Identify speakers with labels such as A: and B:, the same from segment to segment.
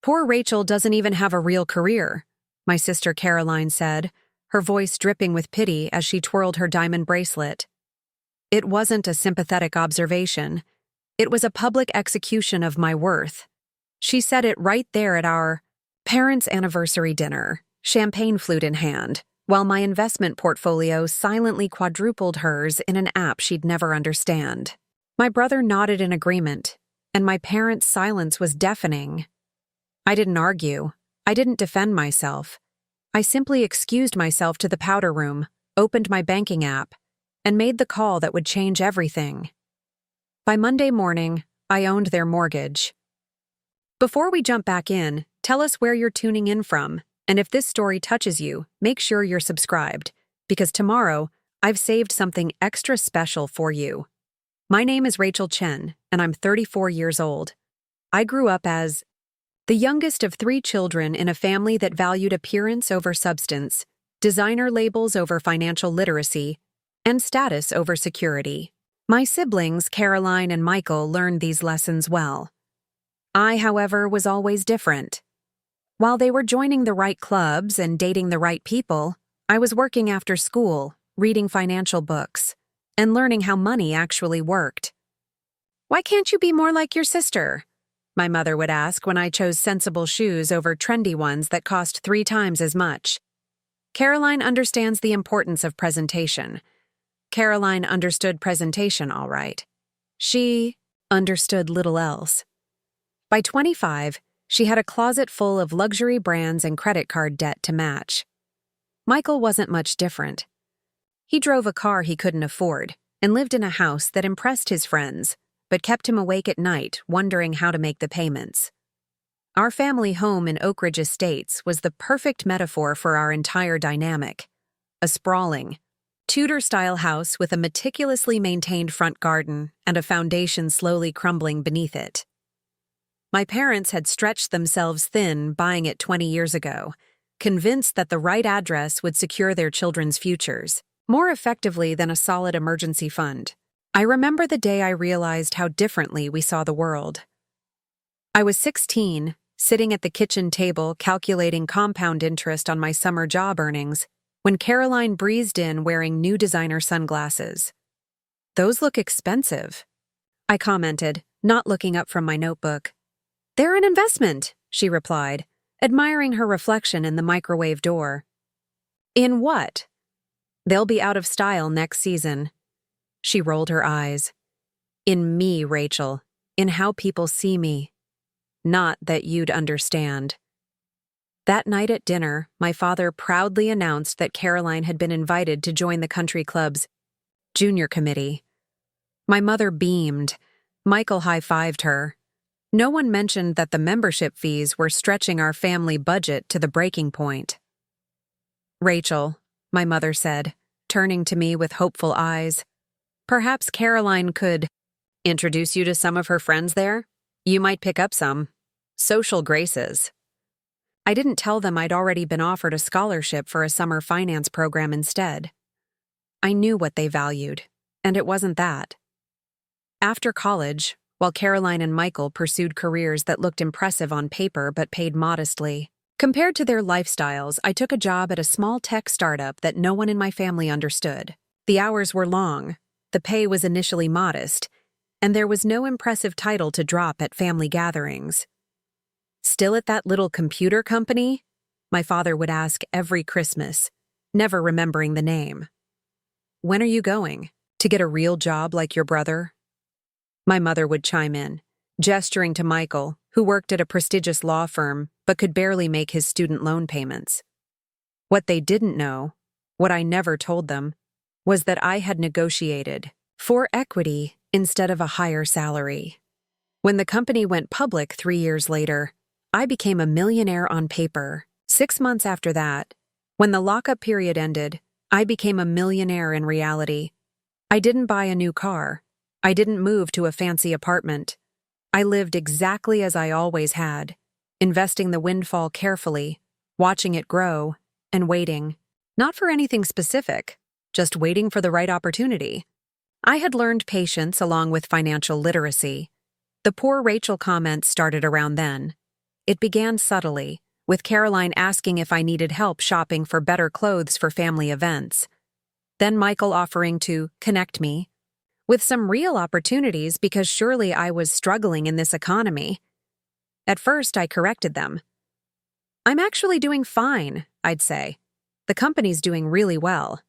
A: Poor Rachel doesn't even have a real career, my sister Caroline said, her voice dripping with pity as she twirled her diamond bracelet. It wasn't a sympathetic observation. It was a public execution of my worth. She said it right there at our parents' anniversary dinner, champagne flute in hand, while my investment portfolio silently quadrupled hers in an app she'd never understand. My brother nodded in agreement, and my parents' silence was deafening. I didn't argue. I didn't defend myself. I simply excused myself to the powder room, opened my banking app, and made the call that would change everything. By Monday morning, I owned their mortgage. Before we jump back in, tell us where you're tuning in from, and if this story touches you, make sure you're subscribed, because tomorrow, I've saved something extra special for you. My name is Rachel Chen, and I'm 34 years old. I grew up as the youngest of 3 children in a family that valued appearance over substance, designer labels over financial literacy, and status over security. My siblings, Caroline and Michael, learned these lessons well. I, however, was always different. While they were joining the right clubs and dating the right people, I was working after school, reading financial books, and learning how money actually worked. "Why can't you be more like your sister?" my mother would ask when I chose sensible shoes over trendy ones that cost 3 times as much. Caroline understands the importance of presentation. Caroline understood presentation all right. She understood little else. By 25, she had a closet full of luxury brands and credit card debt to match. Michael wasn't much different. He drove a car he couldn't afford and lived in a house that impressed his friends, but kept him awake at night wondering how to make the payments. Our family home in Oak Ridge Estates was the perfect metaphor for our entire dynamic. A sprawling, Tudor-style house with a meticulously maintained front garden and a foundation slowly crumbling beneath it. My parents had stretched themselves thin buying it 20 years ago, convinced that the right address would secure their children's futures, more effectively than a solid emergency fund. I remember the day I realized how differently we saw the world. I was 16, sitting at the kitchen table calculating compound interest on my summer job earnings, when Caroline breezed in wearing new designer sunglasses. "Those look expensive," I commented, not looking up from my notebook. "They're an investment," she replied, admiring her reflection in the microwave door. "In what?" "They'll be out of style next season." She rolled her eyes. "In me, Rachel. In how people see me. Not that you'd understand." That night at dinner, my father proudly announced that Caroline had been invited to join the country club's junior committee. My mother beamed. Michael high-fived her. No one mentioned that the membership fees were stretching our family budget to the breaking point. "Rachel," my mother said, turning to me with hopeful eyes, "perhaps Caroline could introduce you to some of her friends there? You might pick up some social graces." I didn't tell them I'd already been offered a scholarship for a summer finance program instead. I knew what they valued, and it wasn't that. After college, while Caroline and Michael pursued careers that looked impressive on paper but paid modestly, compared to their lifestyles, I took a job at a small tech startup that no one in my family understood. The hours were long, the pay was initially modest, and there was no impressive title to drop at family gatherings. "Still at that little computer company?" my father would ask every Christmas, never remembering the name. "When are you going? To get a real job like your brother?" My mother would chime in, gesturing to Michael, who worked at a prestigious law firm but could barely make his student loan payments. What they didn't know, what I never told them, was that I had negotiated for equity instead of a higher salary. When the company went public 3 years later, I became a millionaire on paper. 6 months after that, when the lockup period ended, I became a millionaire in reality. I didn't buy a new car. I didn't move to a fancy apartment. I lived exactly as I always had, investing the windfall carefully, watching it grow, and waiting. Not for anything specific, just waiting for the right opportunity. I had learned patience along with financial literacy. The poor Rachel comments started around then. It began subtly, with Caroline asking if I needed help shopping for better clothes for family events. Then Michael offering to connect me with some real opportunities because surely I was struggling in this economy. At first, I corrected them. "I'm actually doing fine," I'd say. "The company's doing really well."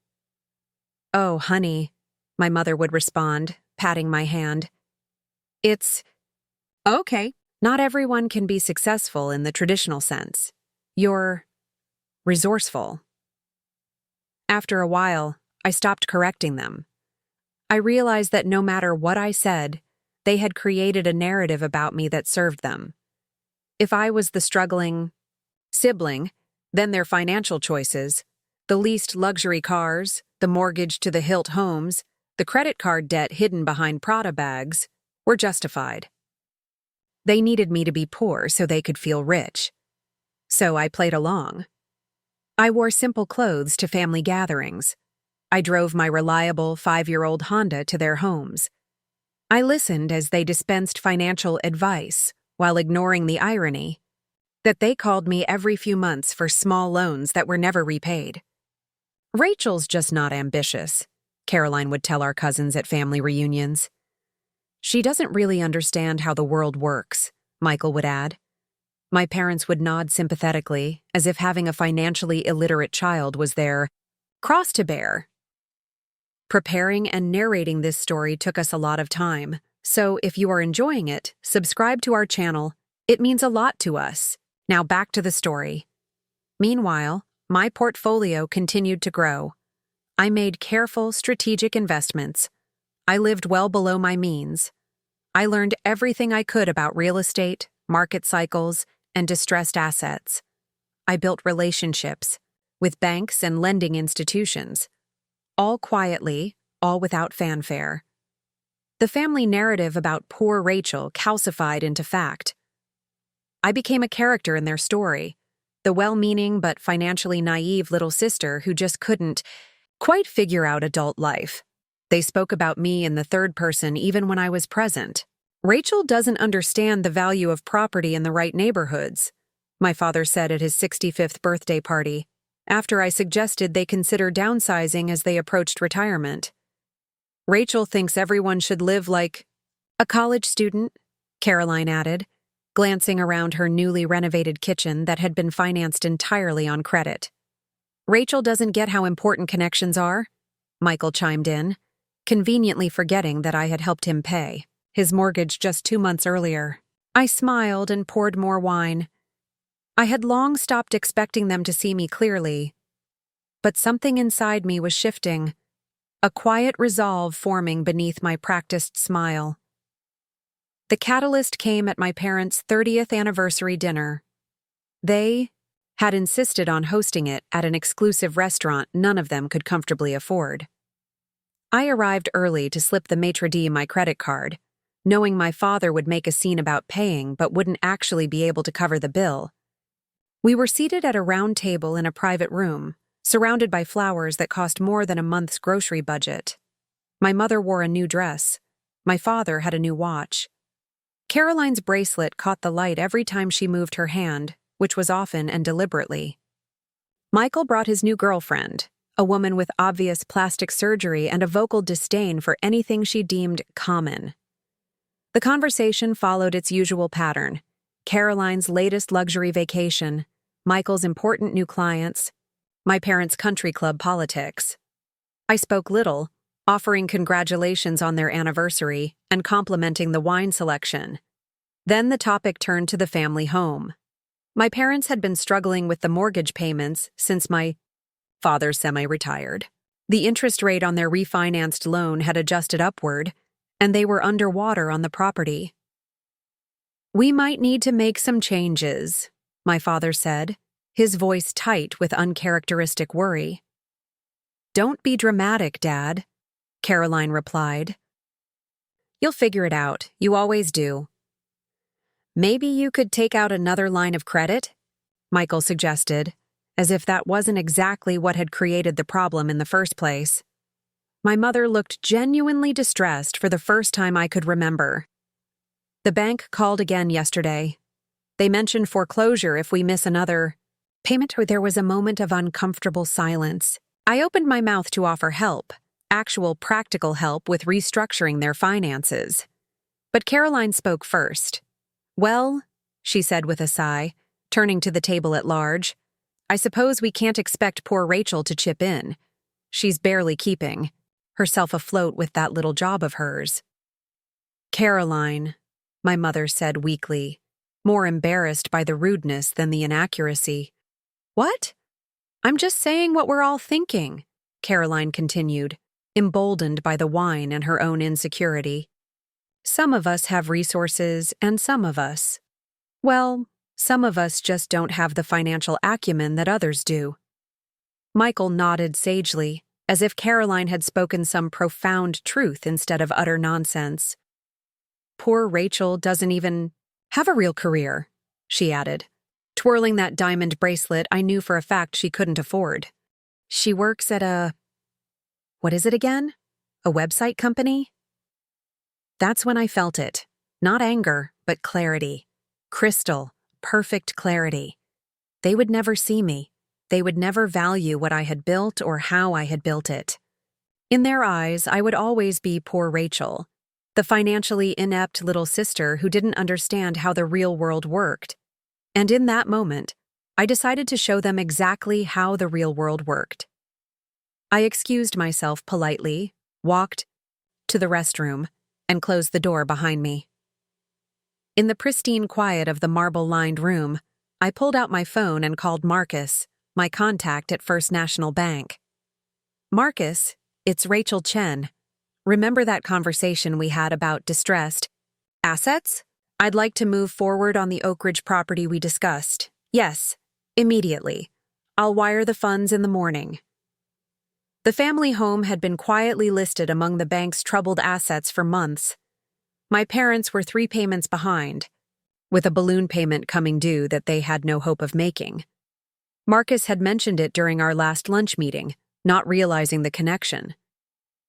A: "Oh, honey," my mother would respond, patting my hand. "It's okay. Not everyone can be successful in the traditional sense. You're resourceful." After a while, I stopped correcting them. I realized that no matter what I said, they had created a narrative about me that served them. If I was the struggling sibling, then their financial choices, the leased luxury cars, the mortgage to the Hilt homes, the credit card debt hidden behind Prada bags, were justified. They needed me to be poor so they could feel rich. So I played along. I wore simple clothes to family gatherings. I drove my reliable 5-year-old Honda to their homes. I listened as they dispensed financial advice while ignoring the irony that they called me every few months for small loans that were never repaid. "Rachel's just not ambitious," Caroline would tell our cousins at family reunions. "She doesn't really understand how the world works," Michael would add. My parents would nod sympathetically, as if having a financially illiterate child was their cross to bear. Preparing and narrating this story took us a lot of time, so if you are enjoying it, subscribe to our channel. It means a lot to us. Now back to the story. Meanwhile, my portfolio continued to grow. I made careful, strategic investments. I lived well below my means. I learned everything I could about real estate, market cycles, and distressed assets. I built relationships with banks and lending institutions. All quietly, all without fanfare. The family narrative about poor Rachel calcified into fact. I became a character in their story, the well-meaning but financially naive little sister who just couldn't quite figure out adult life. They spoke about me in the third person even when I was present. "Rachel doesn't understand the value of property in the right neighborhoods," my father said at his 65th birthday party, after I suggested they consider downsizing as they approached retirement. "Rachel thinks everyone should live like a college student," Caroline added, glancing around her newly renovated kitchen that had been financed entirely on credit. "Rachel doesn't get how important connections are," Michael chimed in, conveniently forgetting that I had helped him pay his mortgage just 2 months earlier. I smiled and poured more wine. I had long stopped expecting them to see me clearly, but something inside me was shifting, a quiet resolve forming beneath my practiced smile. The catalyst came at my parents' 30th anniversary dinner. They had insisted on hosting it at an exclusive restaurant none of them could comfortably afford. I arrived early to slip the maitre d' my credit card, knowing my father would make a scene about paying but wouldn't actually be able to cover the bill. We were seated at a round table in a private room, surrounded by flowers that cost more than a month's grocery budget. My mother wore a new dress. My father had a new watch. Caroline's bracelet caught the light every time she moved her hand, which was often and deliberately. Michael brought his new girlfriend, a woman with obvious plastic surgery and a vocal disdain for anything she deemed common. The conversation followed its usual pattern: Caroline's latest luxury vacation, Michael's important new clients, my parents' country club politics. I spoke little, offering congratulations on their anniversary and complimenting the wine selection. Then the topic turned to the family home. My parents had been struggling with the mortgage payments since my father semi-retired. The interest rate on their refinanced loan had adjusted upward, and they were underwater on the property. "We might need to make some changes," my father said, his voice tight with uncharacteristic worry. "Don't be dramatic, Dad," Caroline replied. "You'll figure it out. You always do." "Maybe you could take out another line of credit?" Michael suggested, as if that wasn't exactly what had created the problem in the first place. My mother looked genuinely distressed for the first time I could remember. "The bank called again yesterday. They mentioned foreclosure if we miss another payment. There was a moment of uncomfortable silence. I opened my mouth to offer help, actual practical help with restructuring their finances. But Caroline spoke first. "Well," she said with a sigh, turning to the table at large, "I suppose we can't expect poor Rachel to chip in. She's barely keeping herself afloat with that little job of hers." "Caroline," my mother said weakly, more embarrassed by the rudeness than the inaccuracy. "What? I'm just saying what we're all thinking," Caroline continued, emboldened by the wine and her own insecurity. "Some of us have resources, and some of us just don't have the financial acumen that others do." Michael nodded sagely, as if Caroline had spoken some profound truth instead of utter nonsense. "Poor Rachel doesn't even have a real career," she added, twirling that diamond bracelet I knew for a fact she couldn't afford. "She works at what is it again? A website company?" That's when I felt it. Not anger, but clarity. Crystal, perfect clarity. They would never see me. They would never value what I had built or how I had built it. In their eyes, I would always be poor Rachel, the financially inept little sister who didn't understand how the real world worked. And in that moment, I decided to show them exactly how the real world worked. I excused myself politely, walked to the restroom, and closed the door behind me. In the pristine quiet of the marble-lined room, I pulled out my phone and called Marcus, my contact at First National Bank. "Marcus, it's Rachel Chen. Remember that conversation we had about distressed assets? I'd like to move forward on the Oak Ridge property we discussed. Yes, immediately. I'll wire the funds in the morning." The family home had been quietly listed among the bank's troubled assets for months. My parents were 3 payments behind, with a balloon payment coming due that they had no hope of making. Marcus had mentioned it during our last lunch meeting, not realizing the connection.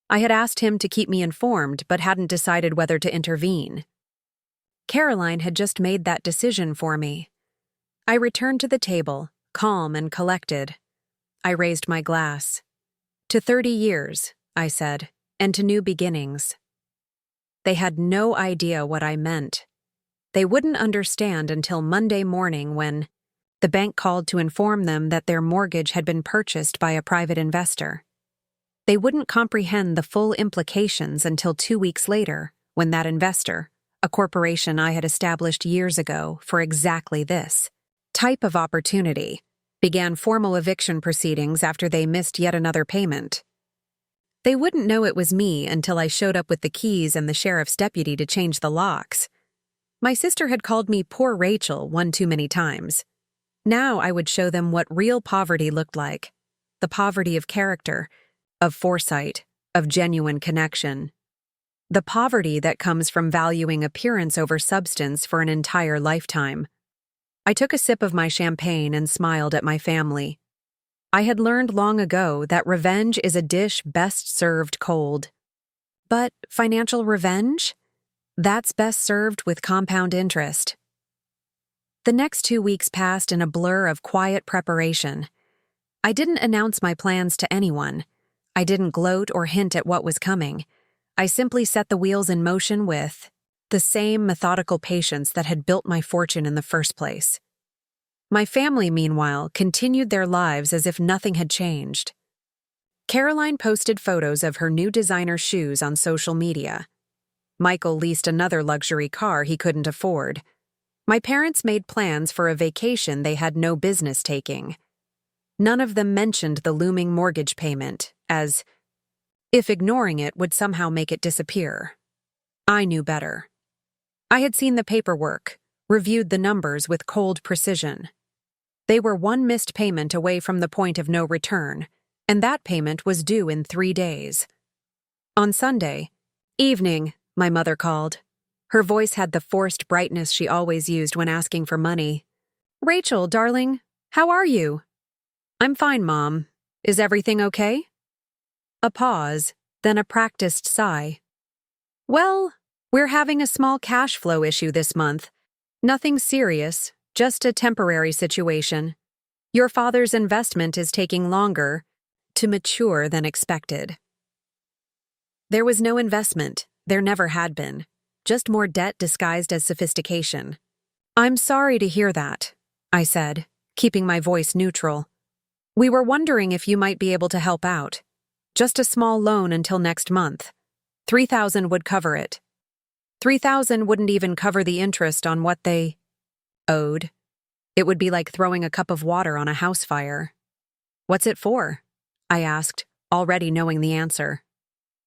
A: I had asked him to keep me informed but hadn't decided whether to intervene. Caroline had just made that decision for me. I returned to the table, calm and collected. I raised my glass. "To 30 years, I said, "and to new beginnings." They had no idea what I meant. They wouldn't understand until Monday morning when the bank called to inform them that their mortgage had been purchased by a private investor. They wouldn't comprehend the full implications until 2 weeks later, when that investor, a corporation I had established years ago for exactly this type of opportunity, began formal eviction proceedings after they missed yet another payment. They wouldn't know it was me until I showed up with the keys and the sheriff's deputy to change the locks. My sister had called me poor Rachel one too many times. Now I would show them what real poverty looked like. The poverty of character, of foresight, of genuine connection. The poverty that comes from valuing appearance over substance for an entire lifetime. I took a sip of my champagne and smiled at my family. I had learned long ago that revenge is a dish best served cold. But financial revenge? That's best served with compound interest. The next 2 weeks passed in a blur of quiet preparation. I didn't announce my plans to anyone. I didn't gloat or hint at what was coming. I simply set the wheels in motion with the same methodical patience that had built my fortune in the first place. My family, meanwhile, continued their lives as if nothing had changed. Caroline posted photos of her new designer shoes on social media. Michael leased another luxury car he couldn't afford. My parents made plans for a vacation they had no business taking. None of them mentioned the looming mortgage payment, as if ignoring it would somehow make it disappear. I knew better. I had seen the paperwork, reviewed the numbers with cold precision. They were 1 missed payment away from the point of no return, and that payment was due in 3 days. On Sunday evening, my mother called. Her voice had the forced brightness she always used when asking for money. "Rachel, darling, how are you?" "I'm fine, Mom. Is everything okay?" A pause, then a practiced sigh. "Well, we're having a small cash flow issue this month. Nothing serious, Just a temporary situation. Your father's investment is taking longer to mature than expected. There was no investment. There never had been. Just more debt disguised as sophistication. I'm sorry to hear that, I said, keeping my voice neutral. We were wondering if you might be able to help out. Just a small loan until next month. $3,000 would cover it. $3,000 wouldn't even cover the interest on what they owed. It would be like throwing a cup of water on a house fire. What's it for? I asked, already knowing the answer.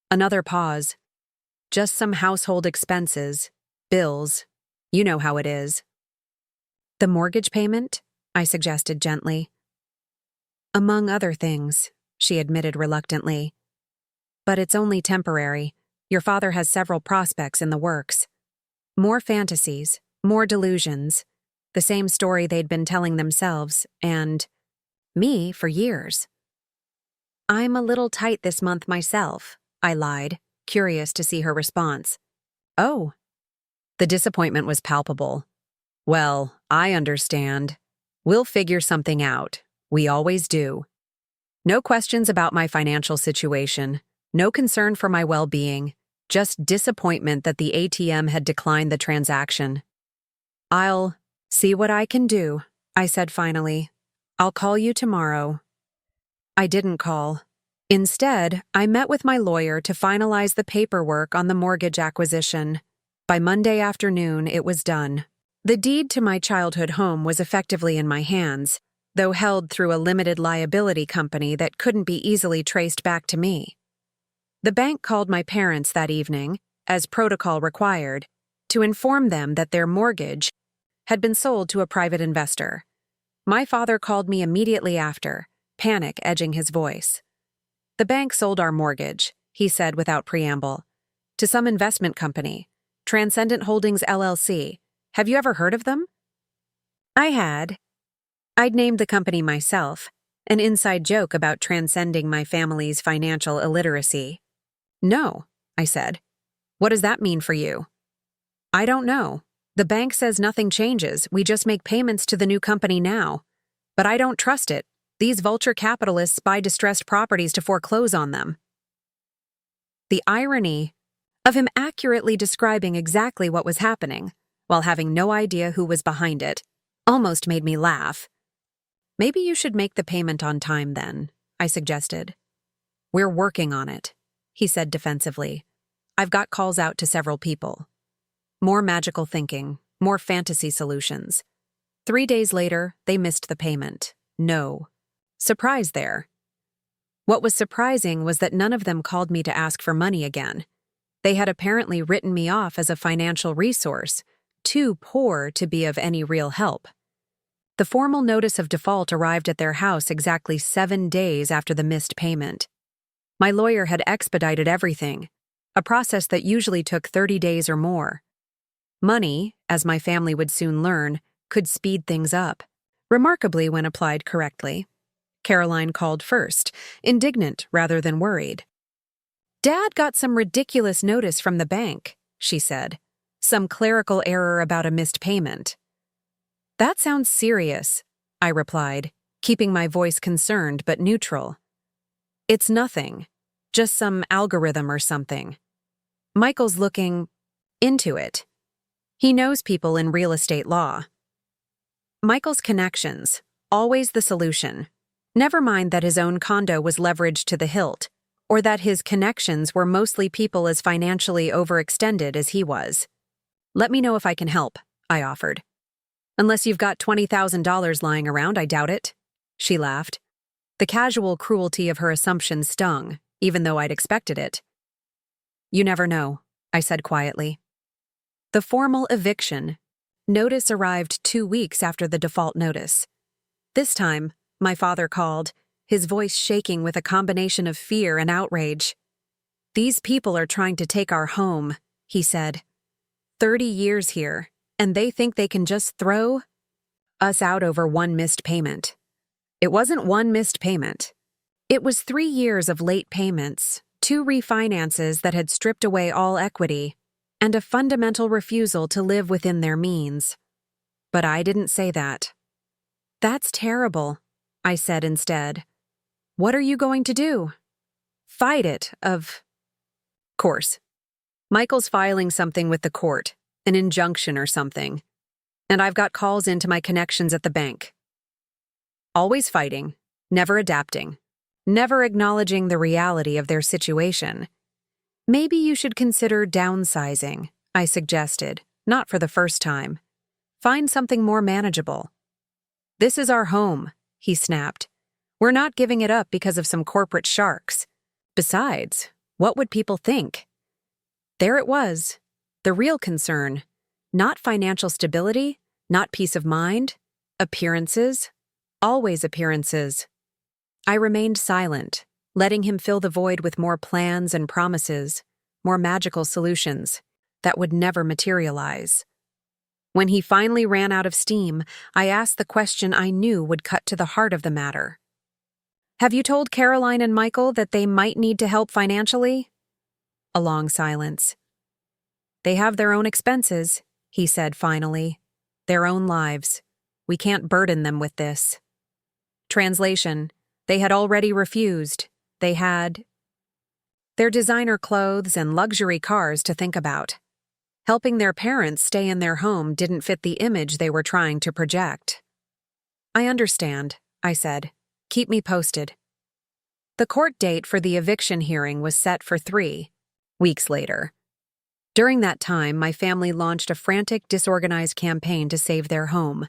A: Another pause. Just some household expenses, bills. You know how it is. The mortgage payment? I suggested gently. Among other things, she admitted reluctantly. But it's only temporary. Your father has several prospects in the works. More fantasies, more delusions. The same story they'd been telling themselves, and me for years. I'm a little tight this month myself, I lied, curious to see her response. Oh. The disappointment was palpable. Well, I understand. We'll figure something out. We always do. No questions about my financial situation, no concern for my well-being, just disappointment that the ATM had declined the transaction. I'll see what I can do, I said finally. I'll call you tomorrow. I didn't call. Instead, I met with my lawyer to finalize the paperwork on the mortgage acquisition. By Monday afternoon, it was done. The deed to my childhood home was effectively in my hands, though held through a limited liability company that couldn't be easily traced back to me. The bank called my parents that evening, as protocol required, to inform them that their mortgage had been sold to a private investor. My father called me immediately after, panic edging his voice. The bank sold our mortgage, he said without preamble, to some investment company, Transcendent Holdings LLC. Have you ever heard of them? I had. I'd named the company myself, an inside joke about transcending my family's financial illiteracy. No, I said. What does that mean for you? I don't know. The bank says nothing changes, we just make payments to the new company now. But I don't trust it. These vulture capitalists buy distressed properties to foreclose on them. The irony of him accurately describing exactly what was happening, while having no idea who was behind it, almost made me laugh. Maybe you should make the payment on time then, I suggested. We're working on it, he said defensively. I've got calls out to several people. More magical thinking, more fantasy solutions. 3 days later, they missed the payment. No. Surprise there. What was surprising was that none of them called me to ask for money again. They had apparently written me off as a financial resource, too poor to be of any real help. The formal notice of default arrived at their house exactly 7 days after the missed payment. My lawyer had expedited everything, a process that usually took 30 days or more. Money, as my family would soon learn, could speed things up, remarkably when applied correctly. Caroline called first, indignant rather than worried. Dad got some ridiculous notice from the bank, she said. Some clerical error about a missed payment. That sounds serious, I replied, keeping my voice concerned but neutral. It's nothing, just some algorithm or something. Michael's looking into it. He knows people in real estate law. Michael's connections, always the solution. Never mind that his own condo was leveraged to the hilt, or that his connections were mostly people as financially overextended as he was. Let me know if I can help, I offered. Unless you've got $20,000 lying around, I doubt it. She laughed. The casual cruelty of her assumption stung, even though I'd expected it. You never know, I said quietly. The formal eviction notice arrived 2 weeks after the default notice. This time, my father called, his voice shaking with a combination of fear and outrage. These people are trying to take our home, he said. 30 years here, and they think they can just throw us out over one missed payment. It wasn't one missed payment. It was 3 years of late payments, 2 refinances that had stripped away all equity, and a fundamental refusal to live within their means. But I didn't say that. That's terrible, I said instead. What are you going to do? Fight it, of course. Michael's filing something with the court, an injunction or something. And I've got calls into my connections at the bank. Always fighting, never adapting, never acknowledging the reality of their situation. Maybe you should consider downsizing, I suggested, not for the first time. Find something more manageable. This is our home, he snapped. We're not giving it up because of some corporate sharks. Besides, what would people think? There it was, the real concern. Not financial stability, not peace of mind, appearances, always appearances. I remained silent, letting him fill the void with more plans and promises, more magical solutions that would never materialize. When he finally ran out of steam, I asked the question I knew would cut to the heart of the matter. Have you told Caroline and Michael that they might need to help financially? A long silence. They have their own expenses, he said finally. Their own lives. We can't burden them with this. Translation: they had already refused. They had their designer clothes and luxury cars to think about. Helping their parents stay in their home didn't fit the image they were trying to project. I understand, I said. Keep me posted. The court date for the eviction hearing was set for 3 weeks later. During that time, my family launched a frantic, disorganized campaign to save their home.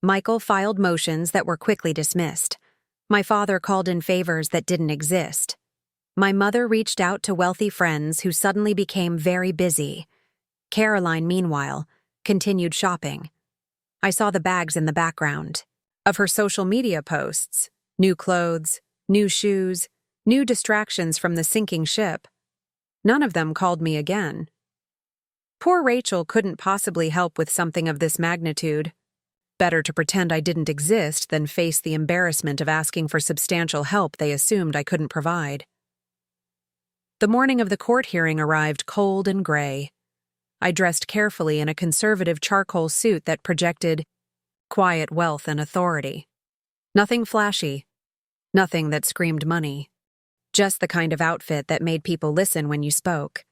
A: Michael filed motions that were quickly dismissed. My father called in favors that didn't exist. My mother reached out to wealthy friends who suddenly became very busy. Caroline, meanwhile, continued shopping. I saw the bags in the background of her social media posts, new clothes, new shoes, new distractions from the sinking ship. None of them called me again. Poor Rachel couldn't possibly help with something of this magnitude. Better to pretend I didn't exist than face the embarrassment of asking for substantial help they assumed I couldn't provide. The morning of the court hearing arrived cold and gray. I dressed carefully in a conservative charcoal suit that projected quiet wealth and authority. Nothing flashy, nothing that screamed money. Just the kind of outfit that made people listen when you spoke.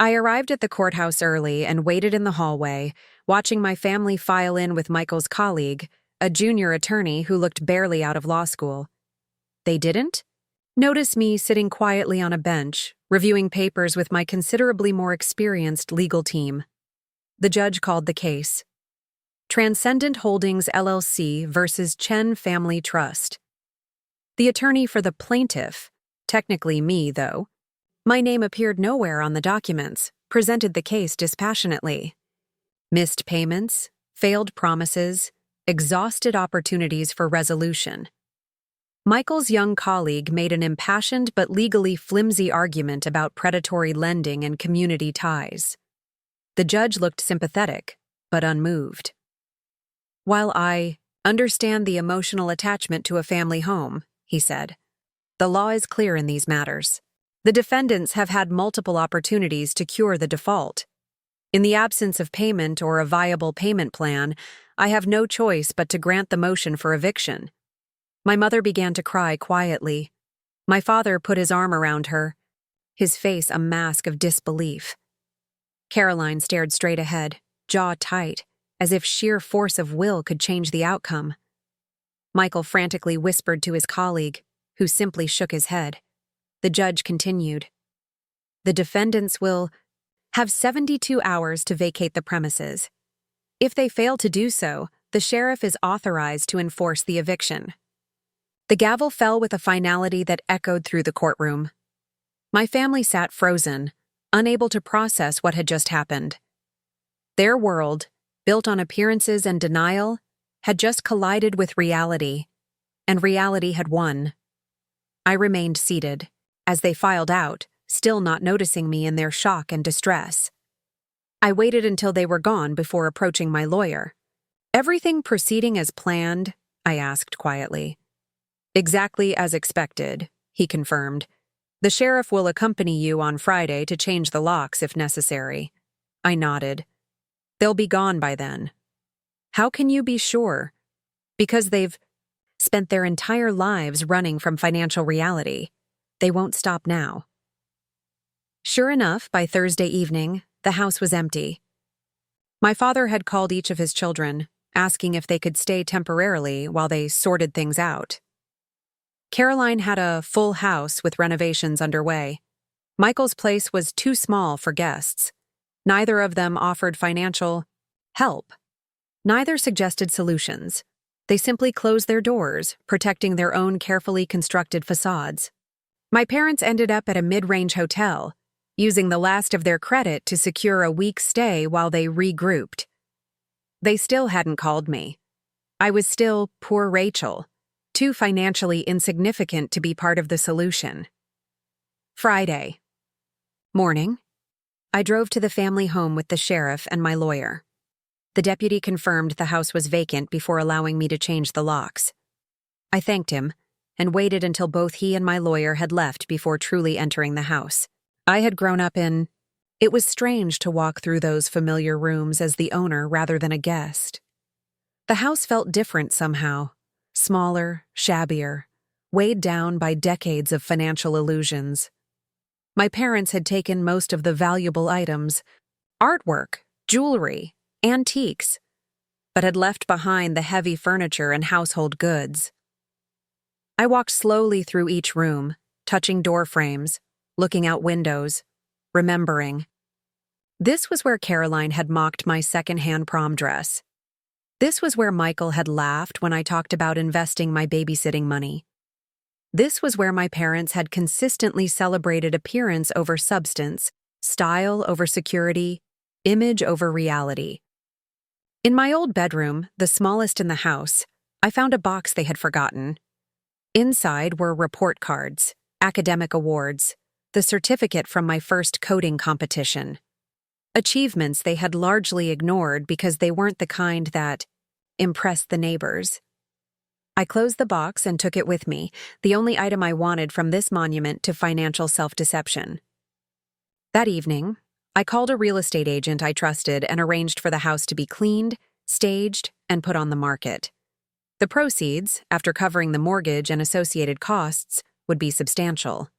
A: I arrived at the courthouse early and waited in the hallway, watching my family file in with Michael's colleague, a junior attorney who looked barely out of law school. They didn't? Notice me sitting quietly on a bench, reviewing papers with my considerably more experienced legal team. The judge called the case. Transcendent Holdings LLC versus Chen Family Trust. The attorney for the plaintiff, technically me though, my name appeared nowhere on the documents, presented the case dispassionately. Missed payments, failed promises, exhausted opportunities for resolution. Michael's young colleague made an impassioned but legally flimsy argument about predatory lending and community ties. The judge looked sympathetic, but unmoved. While I understand the emotional attachment to a family home, he said, the law is clear in these matters. The defendants have had multiple opportunities to cure the default. In the absence of payment or a viable payment plan, I have no choice but to grant the motion for eviction. My mother began to cry quietly. My father put his arm around her, his face a mask of disbelief. Caroline stared straight ahead, jaw tight, as if sheer force of will could change the outcome. Michael frantically whispered to his colleague, who simply shook his head. The judge continued. The defendants will have 72 hours to vacate the premises. If they fail to do so, the sheriff is authorized to enforce the eviction. The gavel fell with a finality that echoed through the courtroom. My family sat frozen, unable to process what had just happened. Their world, built on appearances and denial, had just collided with reality, and reality had won. I remained seated, as they filed out, still not noticing me in their shock and distress. I waited until they were gone before approaching my lawyer. Everything proceeding as planned? I asked quietly. Exactly as expected, he confirmed. The sheriff will accompany you on Friday to change the locks if necessary. I nodded. They'll be gone by then. How can you be sure? Because they've spent their entire lives running from financial reality. They won't stop now. Sure enough, by Thursday evening, the house was empty. My father had called each of his children, asking if they could stay temporarily while they sorted things out. Caroline had a full house with renovations underway. Michael's place was too small for guests. Neither of them offered financial help. Neither suggested solutions. They simply closed their doors, protecting their own carefully constructed facades. My parents ended up at a mid-range hotel, using the last of their credit to secure a week's stay while they regrouped. They still hadn't called me. I was still poor Rachel, too financially insignificant to be part of the solution. Friday. Morning. I drove to the family home with the sheriff and my lawyer. The deputy confirmed the house was vacant before allowing me to change the locks. I thanked him and waited until both he and my lawyer had left before truly entering the house. I had grown up in. It was strange to walk through those familiar rooms as the owner rather than a guest. The house felt different somehow, smaller, shabbier, weighed down by decades of financial illusions. My parents had taken most of the valuable items, artwork, jewelry, antiques, but had left behind the heavy furniture and household goods. I walked slowly through each room, touching door frames, looking out windows, remembering. This was where Caroline had mocked my second-hand prom dress. This was where Michael had laughed when I talked about investing my babysitting money. This was where my parents had consistently celebrated appearance over substance, style over security, image over reality. In my old bedroom, the smallest in the house, I found a box they had forgotten. Inside were report cards, academic awards, the certificate from my first coding competition. Achievements they had largely ignored because they weren't the kind that impressed the neighbors. I closed the box and took it with me, the only item I wanted from this monument to financial self-deception. That evening, I called a real estate agent I trusted and arranged for the house to be cleaned, staged, and put on the market. The proceeds, after covering the mortgage and associated costs, would be substantial.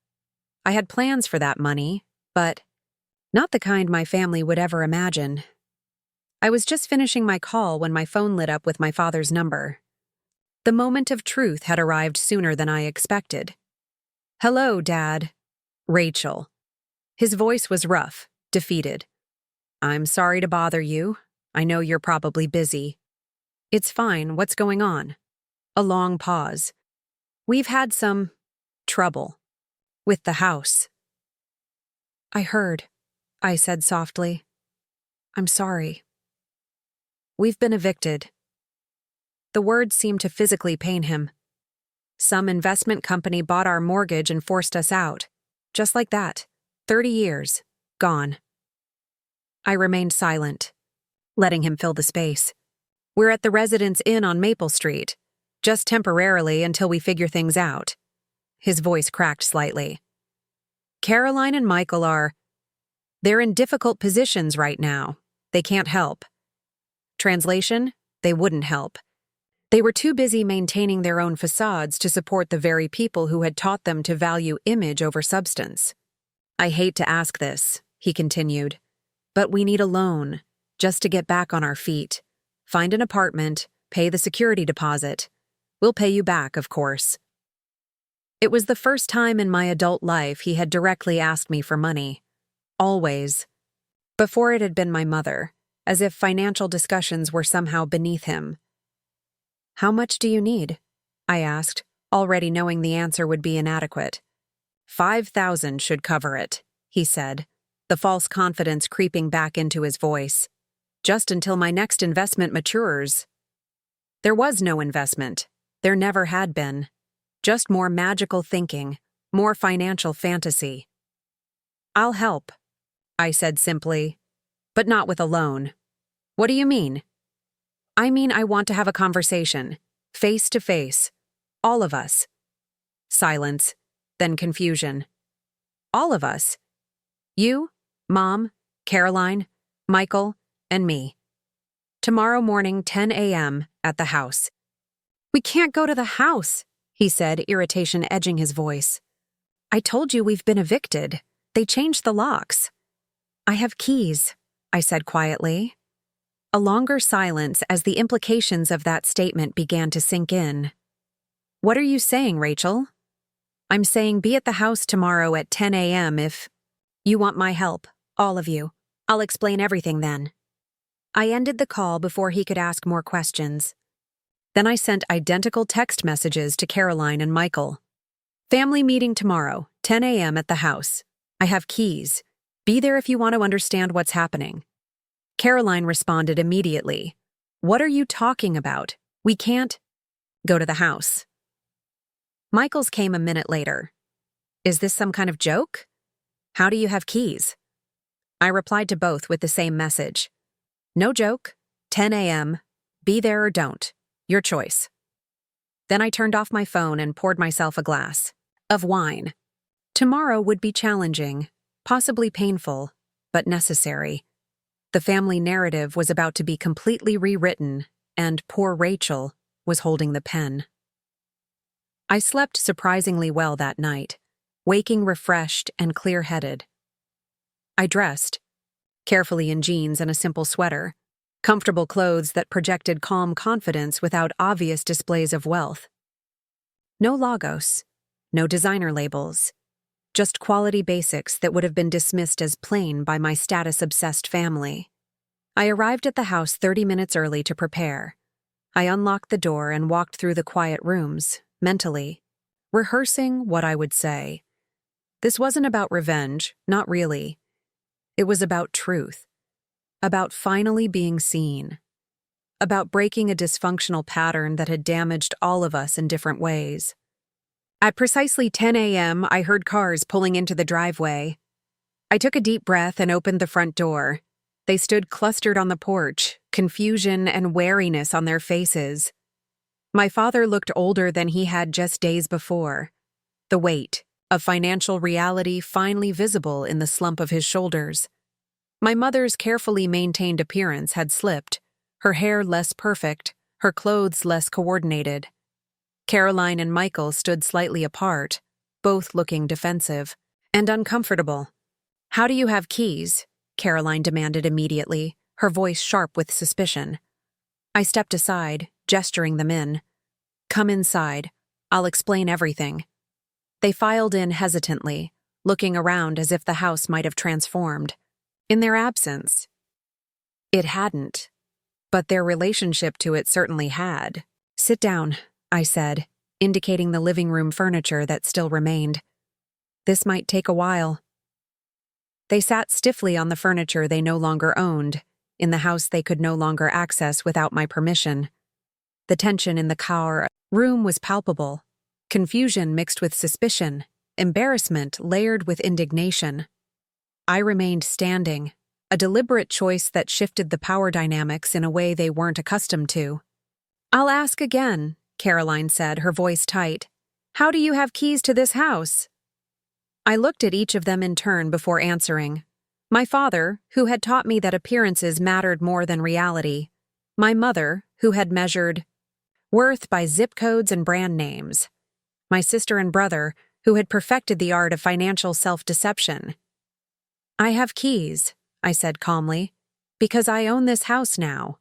A: I had plans for that money, but not the kind my family would ever imagine. I was just finishing my call when my phone lit up with my father's number. The moment of truth had arrived sooner than I expected. "Hello, Dad." Rachel. His voice was rough, defeated. "I'm sorry to bother you. I know you're probably busy." "It's fine. What's going on?" A long pause. "We've had some trouble with the house." "I heard," I said softly. "I'm sorry." "We've been evicted." The words seemed to physically pain him. "Some investment company bought our mortgage and forced us out. Just like that. 30 years. Gone." I remained silent, letting him fill the space. "We're at the Residence Inn on Maple Street, just temporarily until we figure things out." His voice cracked slightly. "Caroline and Michael they're in difficult positions right now. They can't help." Translation, they wouldn't help. They were too busy maintaining their own facades to support the very people who had taught them to value image over substance. "I hate to ask this," he continued, "but we need a loan, just to get back on our feet. Find an apartment, pay the security deposit. We'll pay you back, of course." It was the first time in my adult life he had directly asked me for money. Always. Before it had been my mother, as if financial discussions were somehow beneath him. "How much do you need?" I asked, already knowing the answer would be inadequate. "5,000 should cover it," he said, the false confidence creeping back into his voice. "Just until my next investment matures." There was no investment. There never had been. Just more magical thinking, more financial fantasy. "I'll help," I said simply, "but not with a loan." "What do you mean?" "I mean I want to have a conversation, face to face. All of us." Silence, then confusion. "All of us? You, Mom, Caroline, Michael, and me." Tomorrow morning, 10 a.m., at the house. We can't go to the house, he said, irritation edging his voice. I told you we've been evicted. They changed the locks. I have keys, I said quietly. A longer silence as the implications of that statement began to sink in. What are you saying, Rachel? I'm saying be at the house tomorrow at 10 a.m. if you want my help, all of you. I'll explain everything then. I ended the call before he could ask more questions. Then I sent identical text messages to Caroline and Michael. Family meeting tomorrow, 10 a.m. at the house. I have keys. Be there if you want to understand what's happening. Caroline responded immediately. What are you talking about? We can't go to the house. Michael's came a minute later. Is this some kind of joke? How do you have keys? I replied to both with the same message. No joke. 10 a.m. Be there or don't. Your choice. Then I turned off my phone and poured myself a glass of wine. Tomorrow would be challenging, possibly painful, but necessary. The family narrative was about to be completely rewritten, and poor Rachel was holding the pen. I slept surprisingly well that night, waking refreshed and clear-headed. I dressed, carefully in jeans and a simple sweater, comfortable clothes that projected calm confidence without obvious displays of wealth. No logos, no designer labels, just quality basics that would have been dismissed as plain by my status-obsessed family. I arrived at the house 30 minutes early to prepare. I unlocked the door and walked through the quiet rooms, mentally, rehearsing what I would say. This wasn't about revenge, not really. It was about truth, about finally being seen, about breaking a dysfunctional pattern that had damaged all of us in different ways. At precisely 10 a.m., I heard cars pulling into the driveway. I took a deep breath and opened the front door. They stood clustered on the porch, confusion and wariness on their faces. My father looked older than he had just days before, the weight of financial reality finally visible in the slump of his shoulders. My mother's carefully maintained appearance had slipped, her hair less perfect, her clothes less coordinated. Caroline and Michael stood slightly apart, both looking defensive and uncomfortable. How do you have keys? Caroline demanded immediately, her voice sharp with suspicion. I stepped aside, gesturing them in. Come inside. I'll explain everything. They filed in hesitantly, looking around as if the house might have transformed. In their absence. It hadn't, but their relationship to it certainly had. Sit down, I said, indicating the living room furniture that still remained. This might take a while. They sat stiffly on the furniture they no longer owned, in the house they could no longer access without my permission. The tension in the car room was palpable, confusion mixed with suspicion, embarrassment layered with indignation. I remained standing, a deliberate choice that shifted the power dynamics in a way they weren't accustomed to. I'll ask again, Caroline said, her voice tight. How do you have keys to this house? I looked at each of them in turn before answering. My father, who had taught me that appearances mattered more than reality. My mother, who had measured worth by zip codes and brand names. My sister and brother, who had perfected the art of financial self-deception. I have keys, I said calmly, because I own this house now.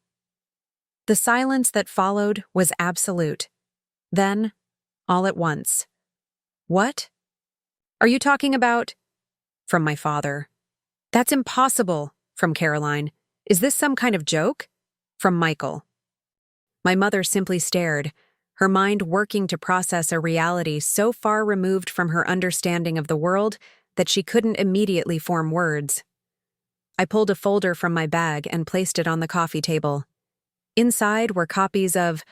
A: The silence that followed was absolute. Then, all at once. What? Are you talking about? From my father. That's impossible, from Caroline. Is this some kind of joke? From Michael. My mother simply stared, her mind working to process a reality so far removed from her understanding of the world that she couldn't immediately form words. I pulled a folder from my bag and placed it on the coffee table. Inside were copies of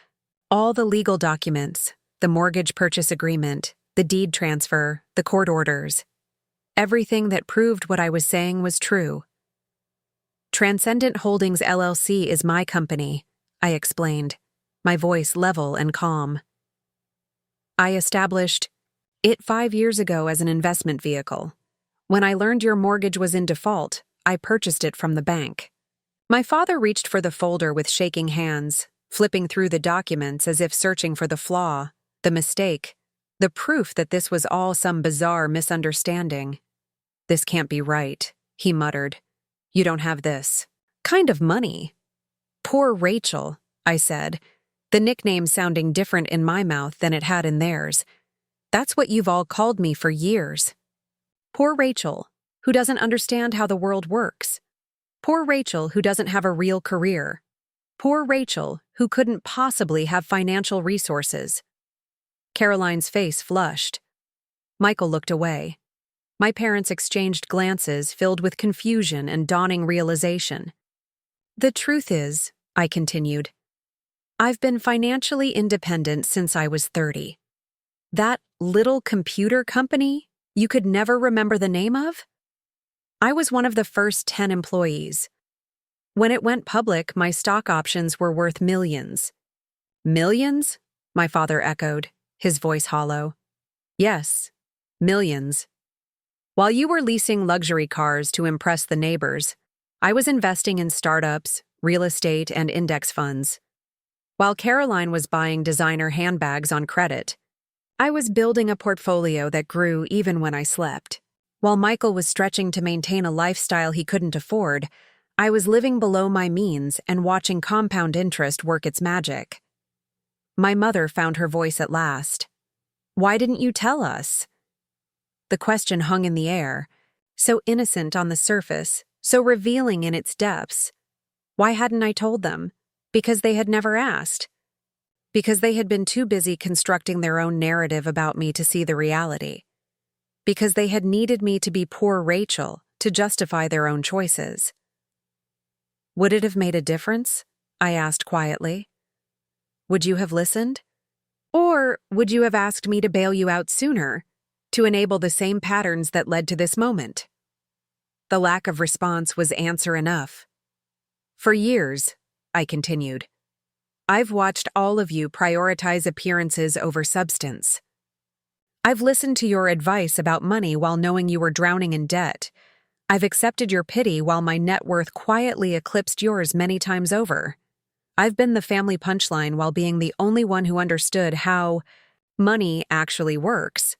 A: all the legal documents, the mortgage purchase agreement, the deed transfer, the court orders. Everything that proved what I was saying was true. Transcendent Holdings LLC is my company, I explained, my voice level and calm. I established it 5 years ago as an investment vehicle. When I learned your mortgage was in default, I purchased it from the bank. My father reached for the folder with shaking hands, flipping through the documents as if searching for the flaw, the mistake, the proof that this was all some bizarre misunderstanding. "This can't be right," he muttered. "You don't have this kind of money." "Poor Rachel," I said, the nickname sounding different in my mouth than it had in theirs. "That's what you've all called me for years. Poor Rachel, who doesn't understand how the world works. Poor Rachel who doesn't have a real career. Poor Rachel who couldn't possibly have financial resources." Caroline's face flushed. Michael looked away. My parents exchanged glances filled with confusion and dawning realization. "The truth is," I continued, "I've been financially independent since I was 30. That little computer company you could never remember the name of? I was one of the first 10 employees. When it went public, my stock options were worth millions." "Millions?" my father echoed, his voice hollow. "Yes, millions. While you were leasing luxury cars to impress the neighbors, I was investing in startups, real estate, and index funds. While Caroline was buying designer handbags on credit, I was building a portfolio that grew even when I slept. While Michael was stretching to maintain a lifestyle he couldn't afford, I was living below my means and watching compound interest work its magic." My mother found her voice at last. "Why didn't you tell us?" The question hung in the air, so innocent on the surface, so revealing in its depths. Why hadn't I told them? Because they had never asked. Because they had been too busy constructing their own narrative about me to see the reality. Because they had needed me to be poor Rachel to justify their own choices. "Would it have made a difference?" I asked quietly. "Would you have listened? Or would you have asked me to bail you out sooner, to enable the same patterns that led to this moment?" The lack of response was answer enough. "For years," I continued, "I've watched all of you prioritize appearances over substance. I've listened to your advice about money while knowing you were drowning in debt. I've accepted your pity while my net worth quietly eclipsed yours many times over. I've been the family punchline while being the only one who understood how money actually works."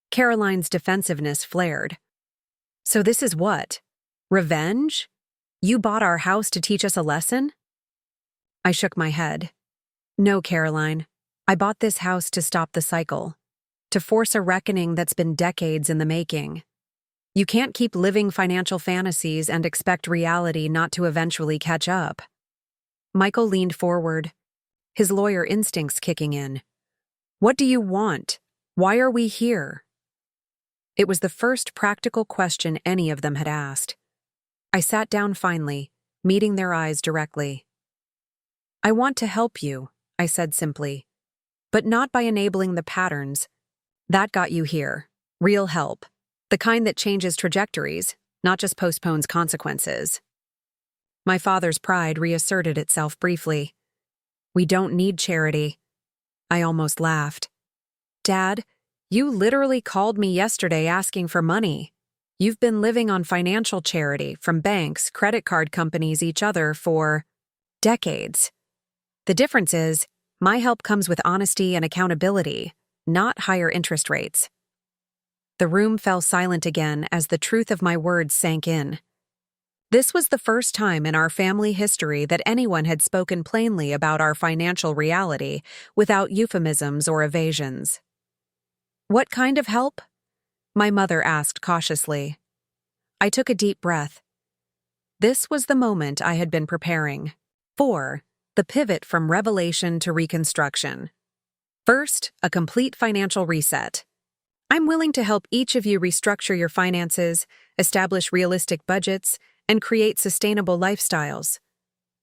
A: Caroline's defensiveness flared. "So this is what? Revenge? You bought our house to teach us a lesson?" I shook my head. "No, Caroline. I bought this house to stop the cycle, to force a reckoning that's been decades in the making. You can't keep living financial fantasies and expect reality not to eventually catch up." Michael leaned forward, his lawyer instincts kicking in. "What do you want? Why are we here?" It was the first practical question any of them had asked. I sat down finally, meeting their eyes directly. "I want to help you," I said simply, "but not by enabling the patterns. That got you here. Real help. The kind that changes trajectories, not just postpones consequences." My father's pride reasserted itself briefly. "We don't need charity." I almost laughed. "Dad, you literally called me yesterday asking for money. You've been living on financial charity from banks, credit card companies, each other for decades. The difference is, my help comes with honesty and accountability, not higher interest rates." The room fell silent again as the truth of my words sank in. This was the first time in our family history that anyone had spoken plainly about our financial reality without euphemisms or evasions. "What kind of help?" my mother asked cautiously. I took a deep breath. This was the moment I had been preparing for, the pivot from revelation to reconstruction. First, a complete financial reset. I'm willing to help each of you restructure your finances, establish realistic budgets, and create sustainable lifestyles.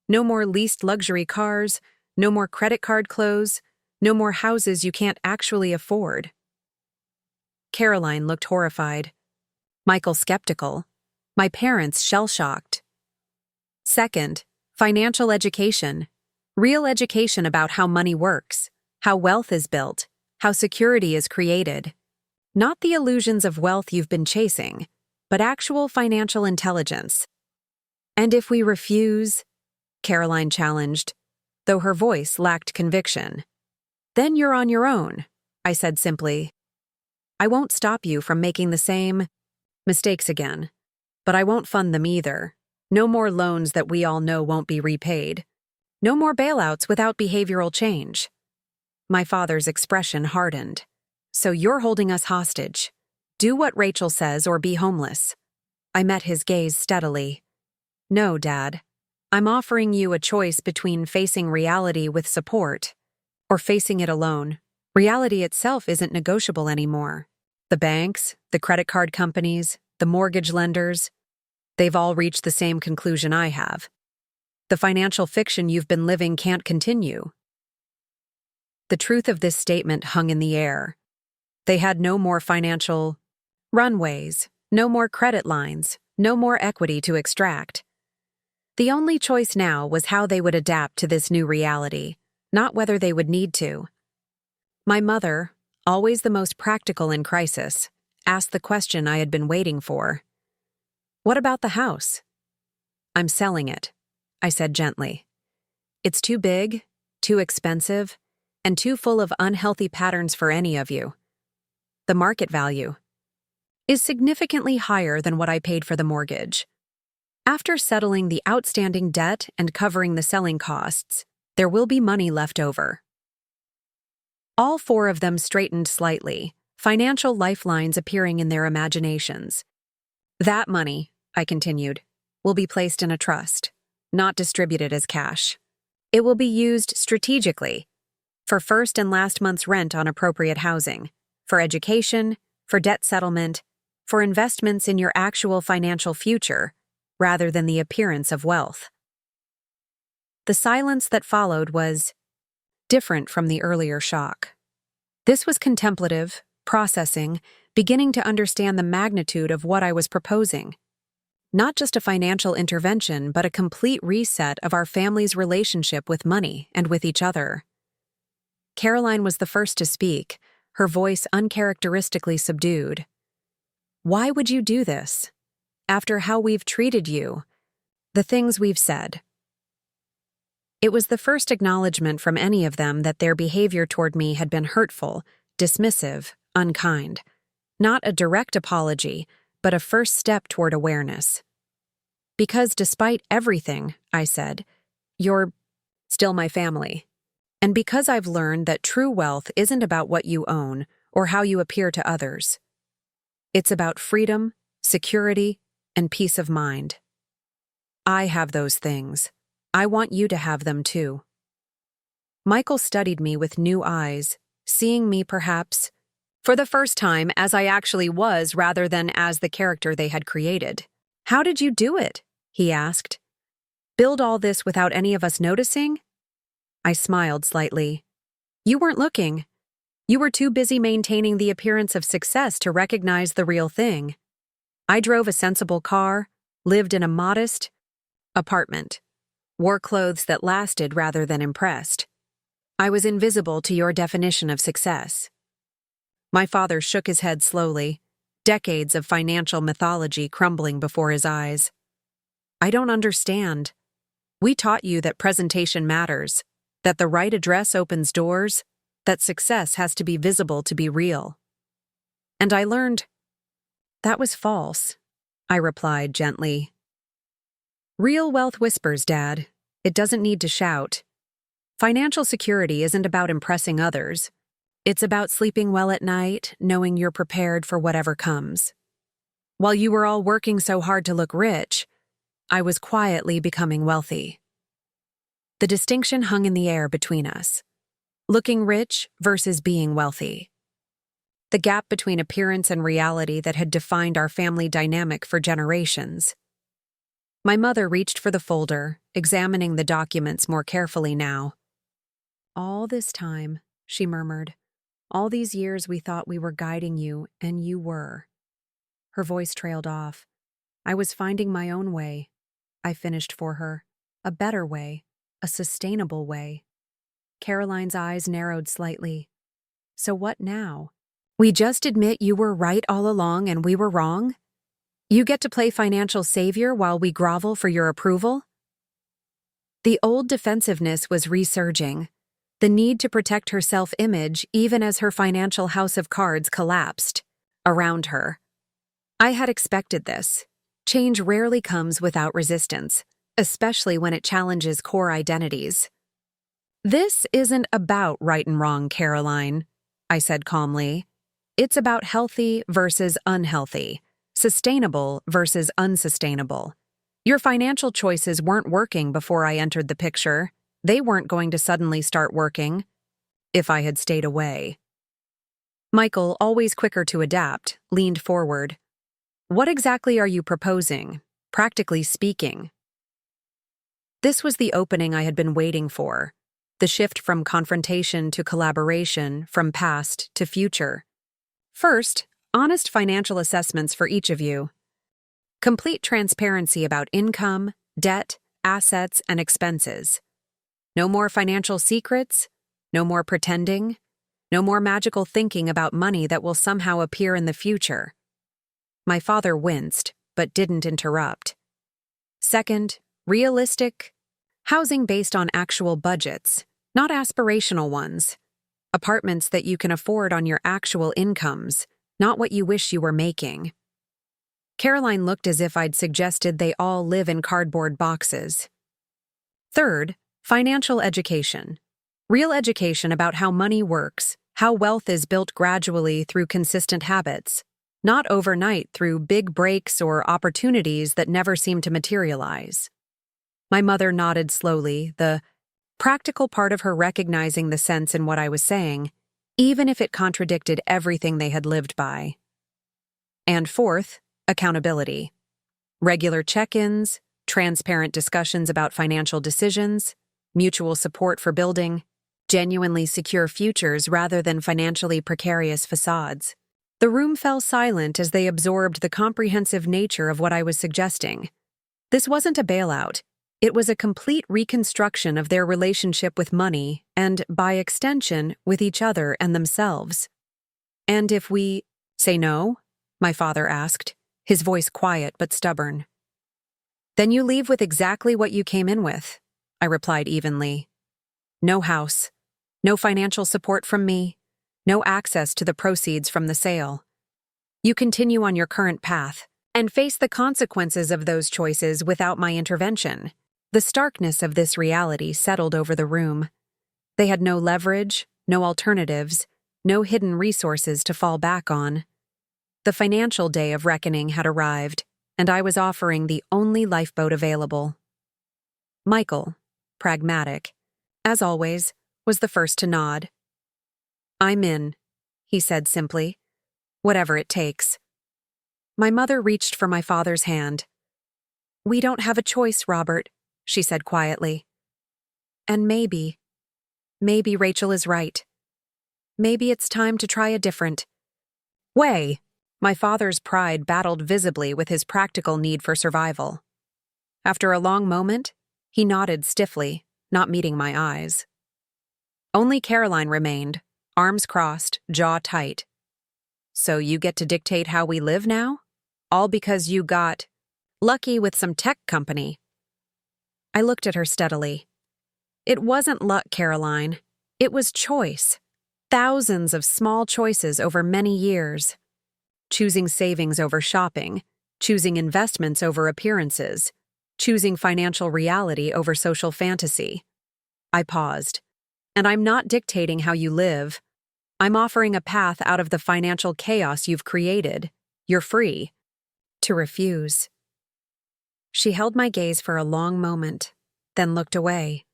A: No more leased luxury cars, no more credit card clothes, no more houses you can't actually afford. Caroline looked horrified. Michael skeptical. My parents shell-shocked. Second, financial education. Real education about how money works, how wealth is built, how security is created. Not the illusions of wealth you've been chasing, but actual financial intelligence. And if we refuse, Caroline challenged, though her voice lacked conviction. Then you're on your own, I said simply. I won't stop you from making the same mistakes again, but I won't fund them either. No more loans that we all know won't be repaid. No more bailouts without behavioral change. My father's expression hardened. So you're holding us hostage. Do what Rachel says or be homeless. I met his gaze steadily. No, Dad. I'm offering you a choice between facing reality with support or facing it alone. Reality itself isn't negotiable anymore. The banks, the credit card companies, the mortgage lenders, they've all reached the same conclusion I have. The financial fiction you've been living can't continue. The truth of this statement hung in the air. They had no more financial runways, no more credit lines, no more equity to extract. The only choice now was how they would adapt to this new reality, not whether they would need to. My mother, always the most practical in crisis, asked the question I had been waiting for. What about the house? I'm selling it, I said gently. It's too big, too expensive, and too full of unhealthy patterns for any of you. The market value is significantly higher than what I paid for the mortgage. After settling the outstanding debt and covering the selling costs, there will be money left over. All four of them straightened slightly, financial lifelines appearing in their imaginations. That money, I continued, will be placed in a trust, not distributed as cash. It will be used strategically, for first and last month's rent on appropriate housing, for education, for debt settlement, for investments in your actual financial future, rather than the appearance of wealth. The silence that followed was different from the earlier shock. This was contemplative, processing, beginning to understand the magnitude of what I was proposing. Not just a financial intervention, but a complete reset of our family's relationship with money and with each other. Caroline was the first to speak, her voice uncharacteristically subdued. Why would you do this? After how we've treated you, the things we've said. It was the first acknowledgement from any of them that their behavior toward me had been hurtful, dismissive, unkind. Not a direct apology, but a first step toward awareness. Because despite everything, I said, you're still my family. And because I've learned that true wealth isn't about what you own or how you appear to others. It's about freedom, security, and peace of mind. I have those things. I want you to have them too. Michael studied me with new eyes, seeing me perhaps, for the first time, as I actually was rather than as the character they had created. How did you do it? He asked. Build all this without any of us noticing? I smiled slightly. You weren't looking. You were too busy maintaining the appearance of success to recognize the real thing. I drove a sensible car, lived in a modest apartment, wore clothes that lasted rather than impressed. I was invisible to your definition of success. My father shook his head slowly, decades of financial mythology crumbling before his eyes. I don't understand. We taught you that presentation matters, that the right address opens doors, that success has to be visible to be real. And I learned that was false, I replied gently. Real wealth whispers, Dad. It doesn't need to shout. Financial security isn't about impressing others. It's about sleeping well at night, knowing you're prepared for whatever comes. While you were all working so hard to look rich, I was quietly becoming wealthy. The distinction hung in the air between us. Looking rich versus being wealthy. The gap between appearance and reality that had defined our family dynamic for generations. My mother reached for the folder, examining the documents more carefully now. All this time, she murmured, all these years we thought we were guiding you, and you were. Her voice trailed off. I was finding my own way. I finished for her. A better way. A sustainable way. Caroline's eyes narrowed slightly. So what now? We just admit you were right all along and we were wrong? You get to play financial savior while we grovel for your approval? The old defensiveness was resurging, the need to protect her self-image even as her financial house of cards collapsed around her. I had expected this. Change rarely comes without resistance, especially when it challenges core identities. This isn't about right and wrong, Caroline, I said calmly. It's about healthy versus unhealthy, sustainable versus unsustainable. Your financial choices weren't working before I entered the picture. They weren't going to suddenly start working if I had stayed away. Michael, always quicker to adapt, leaned forward. What exactly are you proposing, practically speaking? This was the opening I had been waiting for, the shift from confrontation to collaboration, from past to future. First, honest financial assessments for each of you. Complete transparency about income, debt, assets, and expenses. No more financial secrets, no more pretending, no more magical thinking about money that will somehow appear in the future. My father winced, but didn't interrupt. Second, realistic housing based on actual budgets, not aspirational ones. Apartments that you can afford on your actual incomes, not what you wish you were making. Caroline looked as if I'd suggested they all live in cardboard boxes. Third, financial education. Real education about how money works, how wealth is built gradually through consistent habits, not overnight through big breaks or opportunities that never seem to materialize. My mother nodded slowly, the practical part of her recognizing the sense in what I was saying, even if it contradicted everything they had lived by. And fourth, accountability. Regular check-ins, transparent discussions about financial decisions, mutual support for building genuinely secure futures rather than financially precarious facades. The room fell silent as they absorbed the comprehensive nature of what I was suggesting. This wasn't a bailout. It was a complete reconstruction of their relationship with money and, by extension, with each other and themselves. And if we say no? My father asked, his voice quiet but stubborn. Then you leave with exactly what you came in with, I replied evenly. No house, no financial support from me, no access to the proceeds from the sale. You continue on your current path and face the consequences of those choices without my intervention. The starkness of this reality settled over the room. They had no leverage, no alternatives, no hidden resources to fall back on. The financial day of reckoning had arrived, and I was offering the only lifeboat available. Michael, pragmatic, as always, was the first to nod. I'm in, he said simply. Whatever it takes. My mother reached for my father's hand. We don't have a choice, Robert, she said quietly. And maybe Rachel is right. Maybe it's time to try a different way. My father's pride battled visibly with his practical need for survival. After a long moment, he nodded stiffly, not meeting my eyes. Only Caroline remained, arms crossed, jaw tight. So you get to dictate how we live now? All because you got lucky with some tech company. I looked at her steadily. It wasn't luck, Caroline. It was choice. Thousands of small choices over many years. Choosing savings over shopping, choosing investments over appearances, choosing financial reality over social fantasy. I paused. And I'm not dictating how you live. I'm offering a path out of the financial chaos you've created. You're free to refuse. She held my gaze for a long moment, then looked away.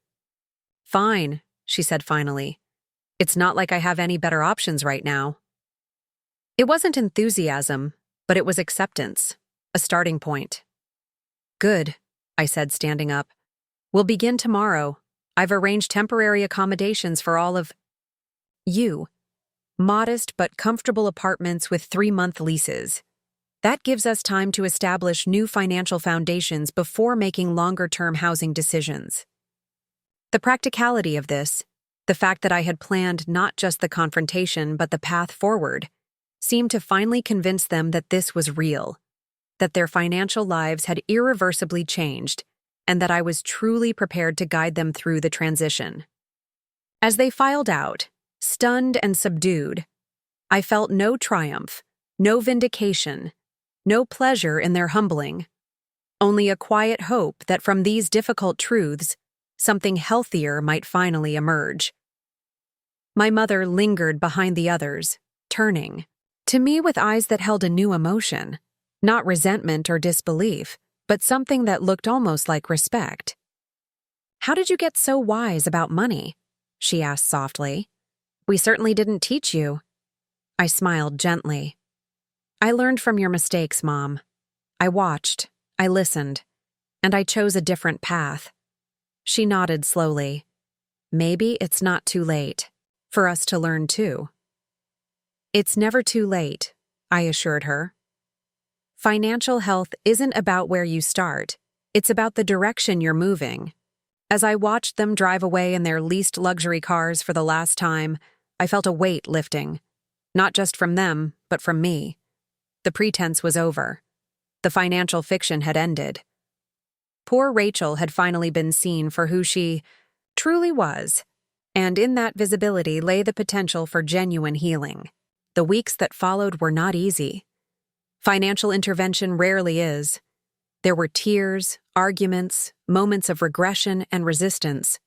A: Fine, she said finally. It's not like I have any better options right now. It wasn't enthusiasm, but it was acceptance, a starting point. Good, I said, standing up. We'll begin tomorrow. I've arranged temporary accommodations for all of you. Modest but comfortable apartments with 3-month leases. That gives us time to establish new financial foundations before making longer-term housing decisions. The practicality of this, the fact that I had planned not just the confrontation but the path forward, seemed to finally convince them that this was real. that their financial lives had irreversibly changed, and that I was truly prepared to guide them through the transition. As they filed out, stunned and subdued, I felt no triumph, no vindication, no pleasure in their humbling, only a quiet hope that from these difficult truths, something healthier might finally emerge. My mother lingered behind the others, turning to me with eyes that held a new emotion, not resentment or disbelief, but something that looked almost like respect. "How did you get so wise about money?" she asked softly. "We certainly didn't teach you." I smiled gently. "I learned from your mistakes, Mom. I watched, I listened, and I chose a different path." She nodded slowly. "Maybe it's not too late for us to learn too." "It's never too late," I assured her. "Financial health isn't about where you start. It's about the direction you're moving." As I watched them drive away in their leased luxury cars for the last time, I felt a weight lifting. Not just from them, but from me. The pretense was over. The financial fiction had ended. Poor Rachel had finally been seen for who she truly was, and in that visibility lay the potential for genuine healing. The weeks that followed were not easy. Financial intervention rarely is. There were tears, arguments, moments of regression and resistance.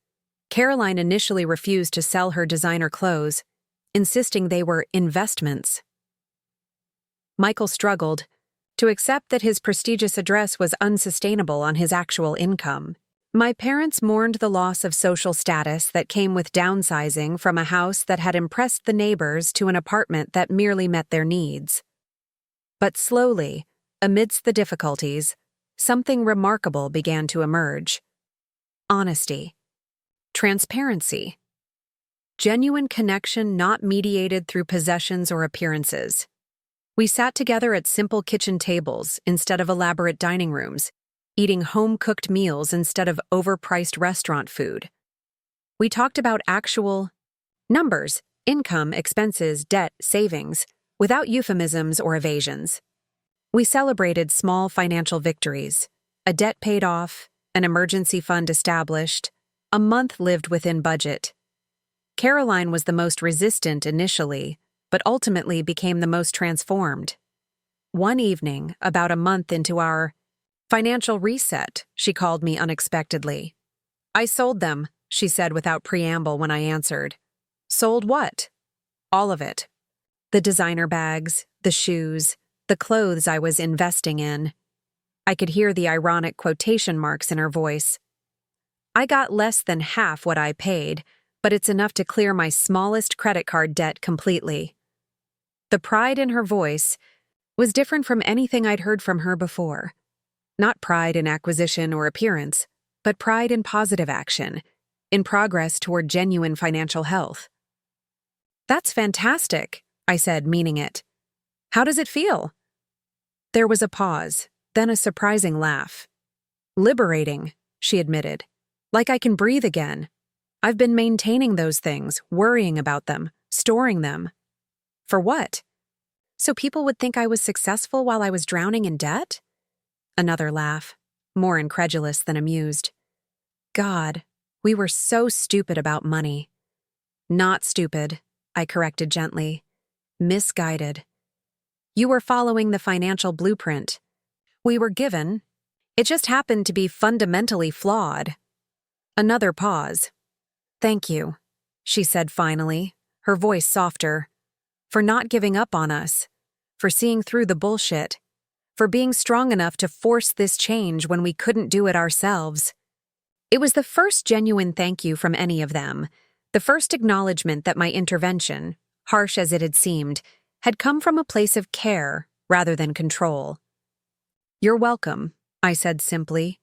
A: Caroline initially refused to sell her designer clothes, insisting they were investments. Michael struggled to accept that his prestigious address was unsustainable on his actual income. My parents mourned the loss of social status that came with downsizing from a house that had impressed the neighbors to an apartment that merely met their needs. But slowly, amidst the difficulties, something remarkable began to emerge. Honesty. Transparency. Genuine connection not mediated through possessions or appearances. We sat together at simple kitchen tables instead of elaborate dining rooms, eating home-cooked meals instead of overpriced restaurant food. We talked about actual numbers, income, expenses, debt, savings, without euphemisms or evasions. We celebrated small financial victories, a debt paid off, an emergency fund established, a month lived within budget. Caroline was the most resistant initially, but ultimately became the most transformed. One evening, about a month into our financial reset, she called me unexpectedly. "I sold them," she said without preamble when I answered. "Sold what?" "All of it. The designer bags, the shoes, the clothes I was investing in." I could hear the ironic quotation marks in her voice. "I got less than half what I paid, but it's enough to clear my smallest credit card debt completely." The pride in her voice was different from anything I'd heard from her before. Not pride in acquisition or appearance, but pride in positive action, in progress toward genuine financial health. "That's fantastic," I said, meaning it. "How does it feel?" There was a pause, then a surprising laugh. "Liberating," she admitted. "Like I can breathe again. I've been maintaining those things, worrying about them, storing them." "For what? So people would think I was successful while I was drowning in debt?" Another laugh, more incredulous than amused. "God, we were so stupid about money." "Not stupid," I corrected gently. "Misguided. You were following the financial blueprint we were given. It just happened to be fundamentally flawed." Another pause. "Thank you," she said finally, her voice softer, "for not giving up on us, for seeing through the bullshit, for being strong enough to force this change when we couldn't do it ourselves." It was the first genuine thank you from any of them, the first acknowledgement that my intervention, harsh as it had seemed, had come from a place of care rather than control. "You're welcome," I said simply.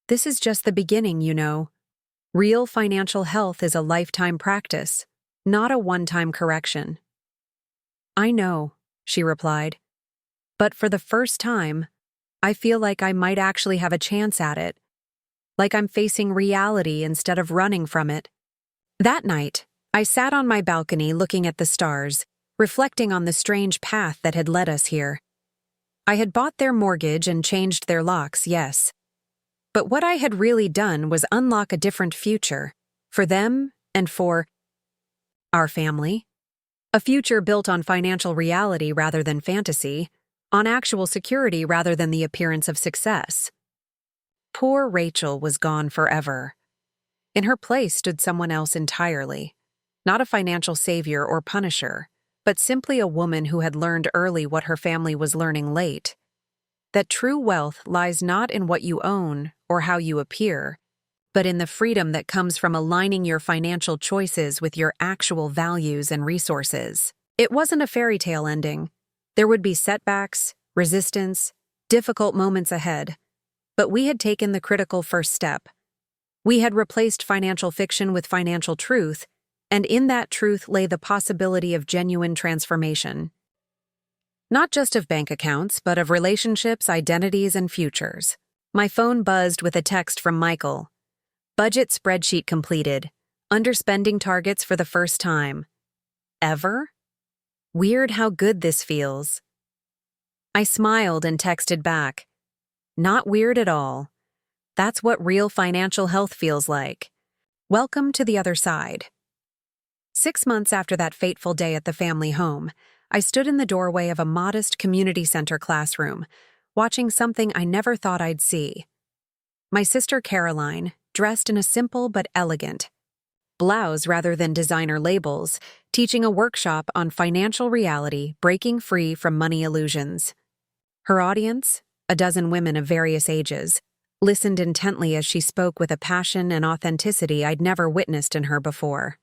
A: "This is just the beginning, you know. Real financial health is a lifetime practice, not a one-time correction." "I know," she replied. "But for the first time, I feel like I might actually have a chance at it. Like I'm facing reality instead of running from it." That night, I sat on my balcony looking at the stars, reflecting on the strange path that had led us here. I had bought their mortgage and changed their locks, yes. But what I had really done was unlock a different future, for them and for our family. A future built on financial reality rather than fantasy, on actual security rather than the appearance of success. Poor Rachel was gone forever. In her place stood someone else entirely, not a financial savior or punisher, but simply a woman who had learned early what her family was learning late: that true wealth lies not in what you own or how you appear, but in the freedom that comes from aligning your financial choices with your actual values and resources. It wasn't a fairy tale ending. There would be setbacks, resistance, difficult moments ahead, but we had taken the critical first step. We had replaced financial fiction with financial truth, and in that truth lay the possibility of genuine transformation. Not just of bank accounts, but of relationships, identities, and futures. My phone buzzed with a text from Michael. Budget spreadsheet completed. Underspending targets for the first time. Ever? Weird how good this feels. I smiled and texted back. Not weird at all. That's what real financial health feels like. Welcome to the other side. 6 months after that fateful day at the family home, I stood in the doorway of a modest community center classroom, watching something I never thought I'd see. My sister Caroline, dressed in a simple but elegant blouse rather than designer labels, teaching a workshop on financial reality, breaking free from money illusions. Her audience, a dozen women of various ages, listened intently as she spoke with a passion and authenticity I'd never witnessed in her before.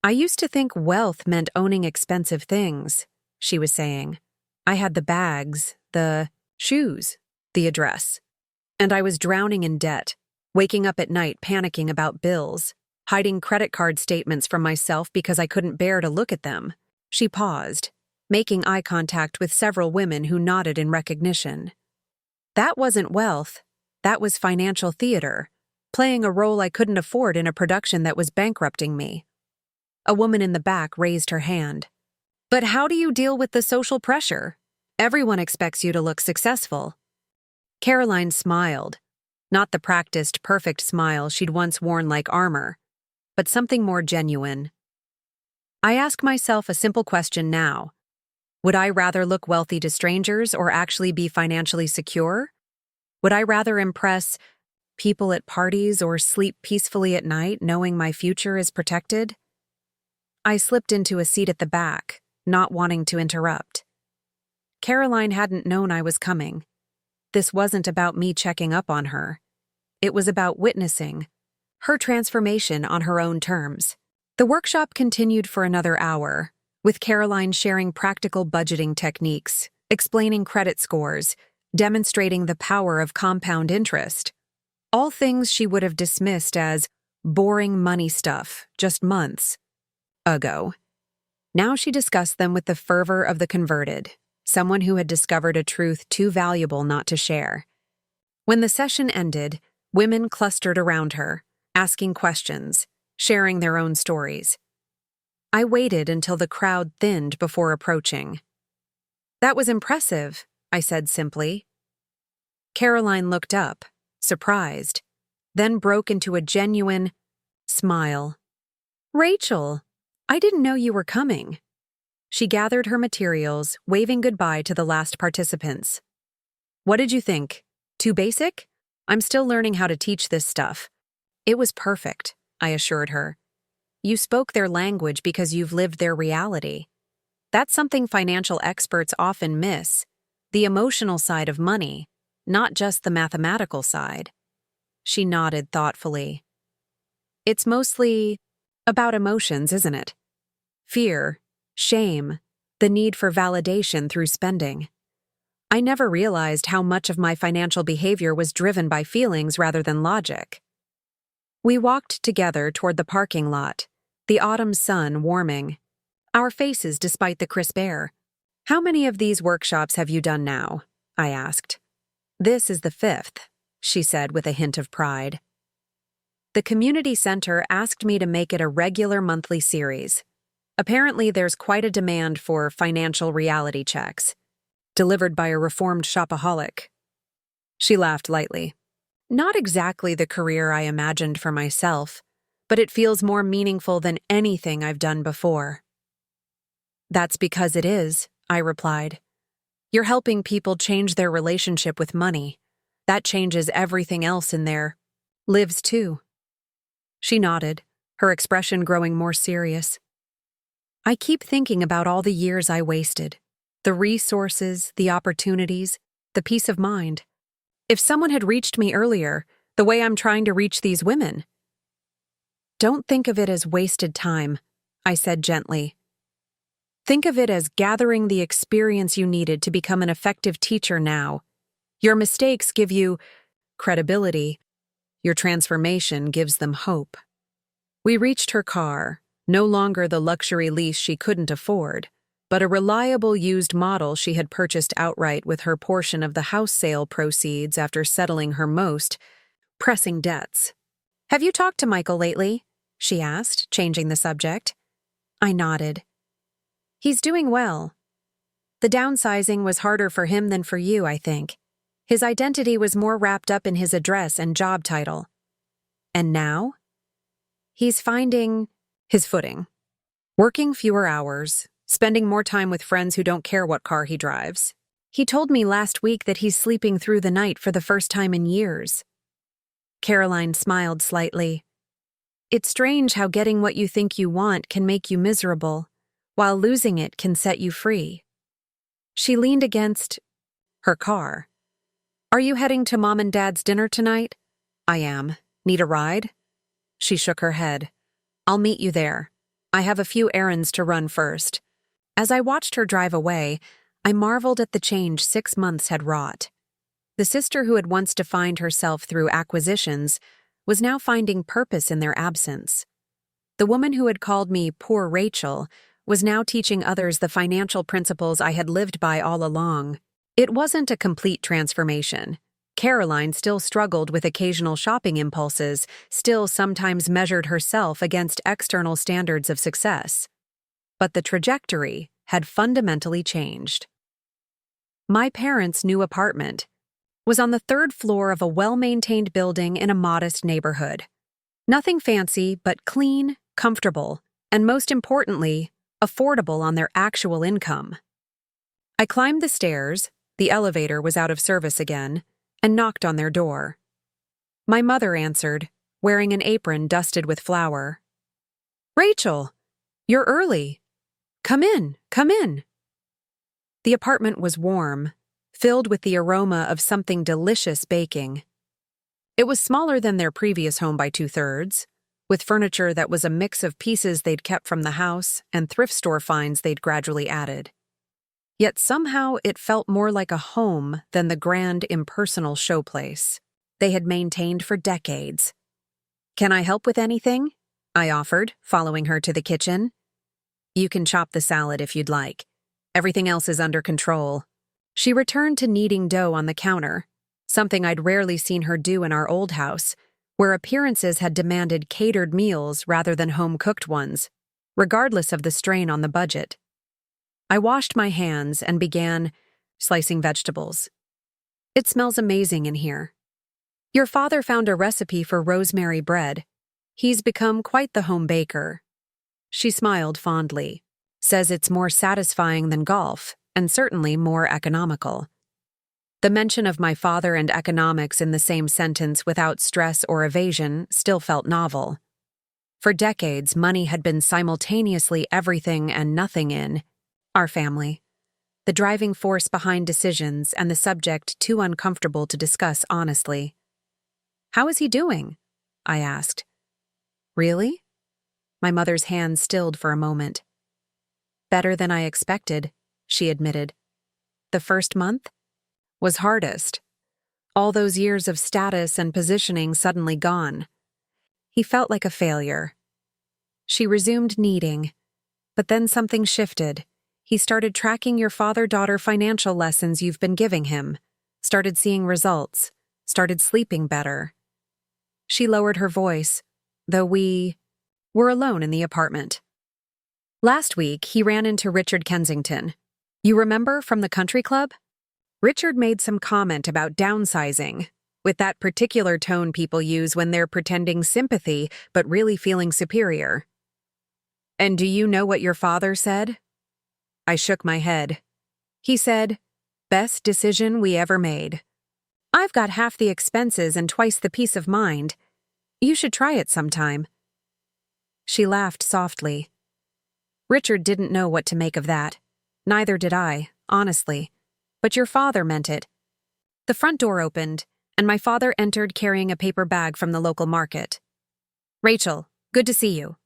A: I used to think wealth meant owning expensive things, she was saying. I had the bags, the shoes, the address. And I was drowning in debt, waking up at night panicking about bills, hiding credit card statements from myself because I couldn't bear to look at them. She paused, making eye contact with several women who nodded in recognition. That wasn't wealth, that was financial theater, playing a role I couldn't afford in a production that was bankrupting me. A woman in the back raised her hand. But how do you deal with the social pressure? Everyone expects you to look successful. Caroline smiled, not the practiced, perfect smile she'd once worn like armor, but something more genuine. I ask myself a simple question now. Would I rather look wealthy to strangers or actually be financially secure? Would I rather impress people at parties or sleep peacefully at night knowing my future is protected? I slipped into a seat at the back, not wanting to interrupt. Caroline hadn't known I was coming. This wasn't about me checking up on her. It was about witnessing her transformation on her own terms. The workshop continued for another hour, with Caroline sharing practical budgeting techniques, explaining credit scores, demonstrating the power of compound interest. All things she would have dismissed as boring money stuff just months ago. Now she discussed them with the fervor of the converted, someone who had discovered a truth too valuable not to share. When the session ended, women clustered around her, asking questions, sharing their own stories. I waited until the crowd thinned before approaching. That was impressive, I said simply. Caroline looked up, surprised, then broke into a genuine smile. Rachel, I didn't know you were coming. She gathered her materials, waving goodbye to the last participants. What did you think? Too basic? I'm still learning how to teach this stuff. It was perfect, I assured her. You spoke their language because you've lived their reality. That's something financial experts often miss, the emotional side of money, not just the mathematical side. She nodded thoughtfully. It's mostly about emotions, isn't it? Fear, shame, the need for validation through spending. I never realized how much of my financial behavior was driven by feelings rather than logic. We walked together toward the parking lot, the autumn sun warming, our faces despite the crisp air. How many of these workshops have you done now? I asked. This is the 5th, she said with a hint of pride. The community center asked me to make it a regular monthly series. Apparently, there's quite a demand for financial reality checks. delivered by a reformed shopaholic. She laughed lightly. Not exactly the career I imagined for myself, but it feels more meaningful than anything I've done before. That's because it is, I replied. You're helping people change their relationship with money. That changes everything else in their lives too. She nodded, her expression growing more serious. I keep thinking about all the years I wasted, the resources, the opportunities, the peace of mind. If someone had reached me earlier, the way I'm trying to reach these women. Don't think of it as wasted time, I said gently. Think of it as gathering the experience you needed to become an effective teacher now. Your mistakes give you credibility. Your transformation gives them hope. We reached her car, no longer the luxury lease she couldn't afford, but a reliable used model she had purchased outright with her portion of the house sale proceeds after settling her most pressing debts. Have you talked to Michael lately? She asked, changing the subject. I nodded. He's doing well. The downsizing was harder for him than for you, I think. His identity was more wrapped up in his address and job title. And now? He's finding his footing. Working fewer hours, spending more time with friends who don't care what car he drives. He told me last week that he's sleeping through the night for the first time in years. Caroline smiled slightly. It's strange how getting what you think you want can make you miserable, while losing it can set you free. She leaned against her car. Are you heading to Mom and Dad's dinner tonight? I am. Need a ride? She shook her head. I'll meet you there. I have a few errands to run first. As I watched her drive away, I marveled at the change 6 months had wrought. The sister who had once defined herself through acquisitions was now finding purpose in their absence. The woman who had called me poor Rachel was now teaching others the financial principles I had lived by all along. It wasn't a complete transformation. Caroline still struggled with occasional shopping impulses, still sometimes measured herself against external standards of success. But the trajectory had fundamentally changed. My parents' new apartment was on the 3rd floor of a well-maintained building in a modest neighborhood. Nothing fancy, but clean, comfortable, and most importantly, affordable on their actual income. I climbed the stairs, the elevator was out of service again, and knocked on their door. My mother answered, wearing an apron dusted with flour. Rachel, you're early. Come in, come in. The apartment was warm, filled with the aroma of something delicious baking. It was smaller than their previous home by 2/3, with furniture that was a mix of pieces they'd kept from the house and thrift store finds they'd gradually added. Yet somehow it felt more like a home than the grand impersonal showplace they had maintained for decades. Can I help with anything? I offered, following her to the kitchen. You can chop the salad if you'd like. Everything else is under control. She returned to kneading dough on the counter, something I'd rarely seen her do in our old house, where appearances had demanded catered meals rather than home-cooked ones, regardless of the strain on the budget. I washed my hands and began slicing vegetables. It smells amazing in here. Your father found a recipe for rosemary bread. He's become quite the home baker. She smiled fondly. Says it's more satisfying than golf, and certainly more economical. The mention of my father and economics in the same sentence without stress or evasion still felt novel. For decades, money had been simultaneously everything and nothing in our family, the driving force behind decisions and the subject too uncomfortable to discuss honestly. How is he doing? I asked. Really? My mother's hand stilled for a moment. Better than I expected, she admitted. The first month was hardest. All those years of status and positioning suddenly gone. He felt like a failure. She resumed kneading, but then something shifted. He started tracking your father-daughter financial lessons you've been giving him, started seeing results, started sleeping better. She lowered her voice, though we were alone in the apartment. Last week, he ran into Richard Kensington. You remember from the country club? Richard made some comment about downsizing, with that particular tone people use when they're pretending sympathy but really feeling superior. And do you know what your father said? I shook my head. He said, "Best decision we ever made. I've got half the expenses and twice the peace of mind. You should try it sometime." She laughed softly. Richard didn't know what to make of that. Neither did I, honestly. But your father meant it. The front door opened, and my father entered carrying a paper bag from the local market. "Rachel, good to see you."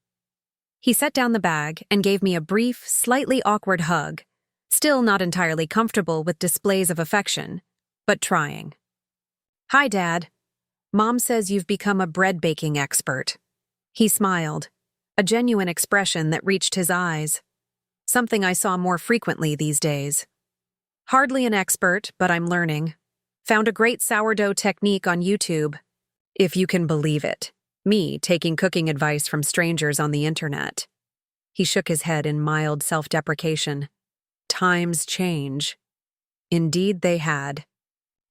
A: He set down the bag and gave me a brief, slightly awkward hug, still not entirely comfortable with displays of affection, but trying. "Hi, Dad. Mom says you've become a bread baking expert." He smiled, a genuine expression that reached his eyes, something I saw more frequently these days. "Hardly an expert, but I'm learning. Found a great sourdough technique on YouTube. If you can believe it. Me taking cooking advice from strangers on the internet." He shook his head in mild self-deprecation. Times change. Indeed they had.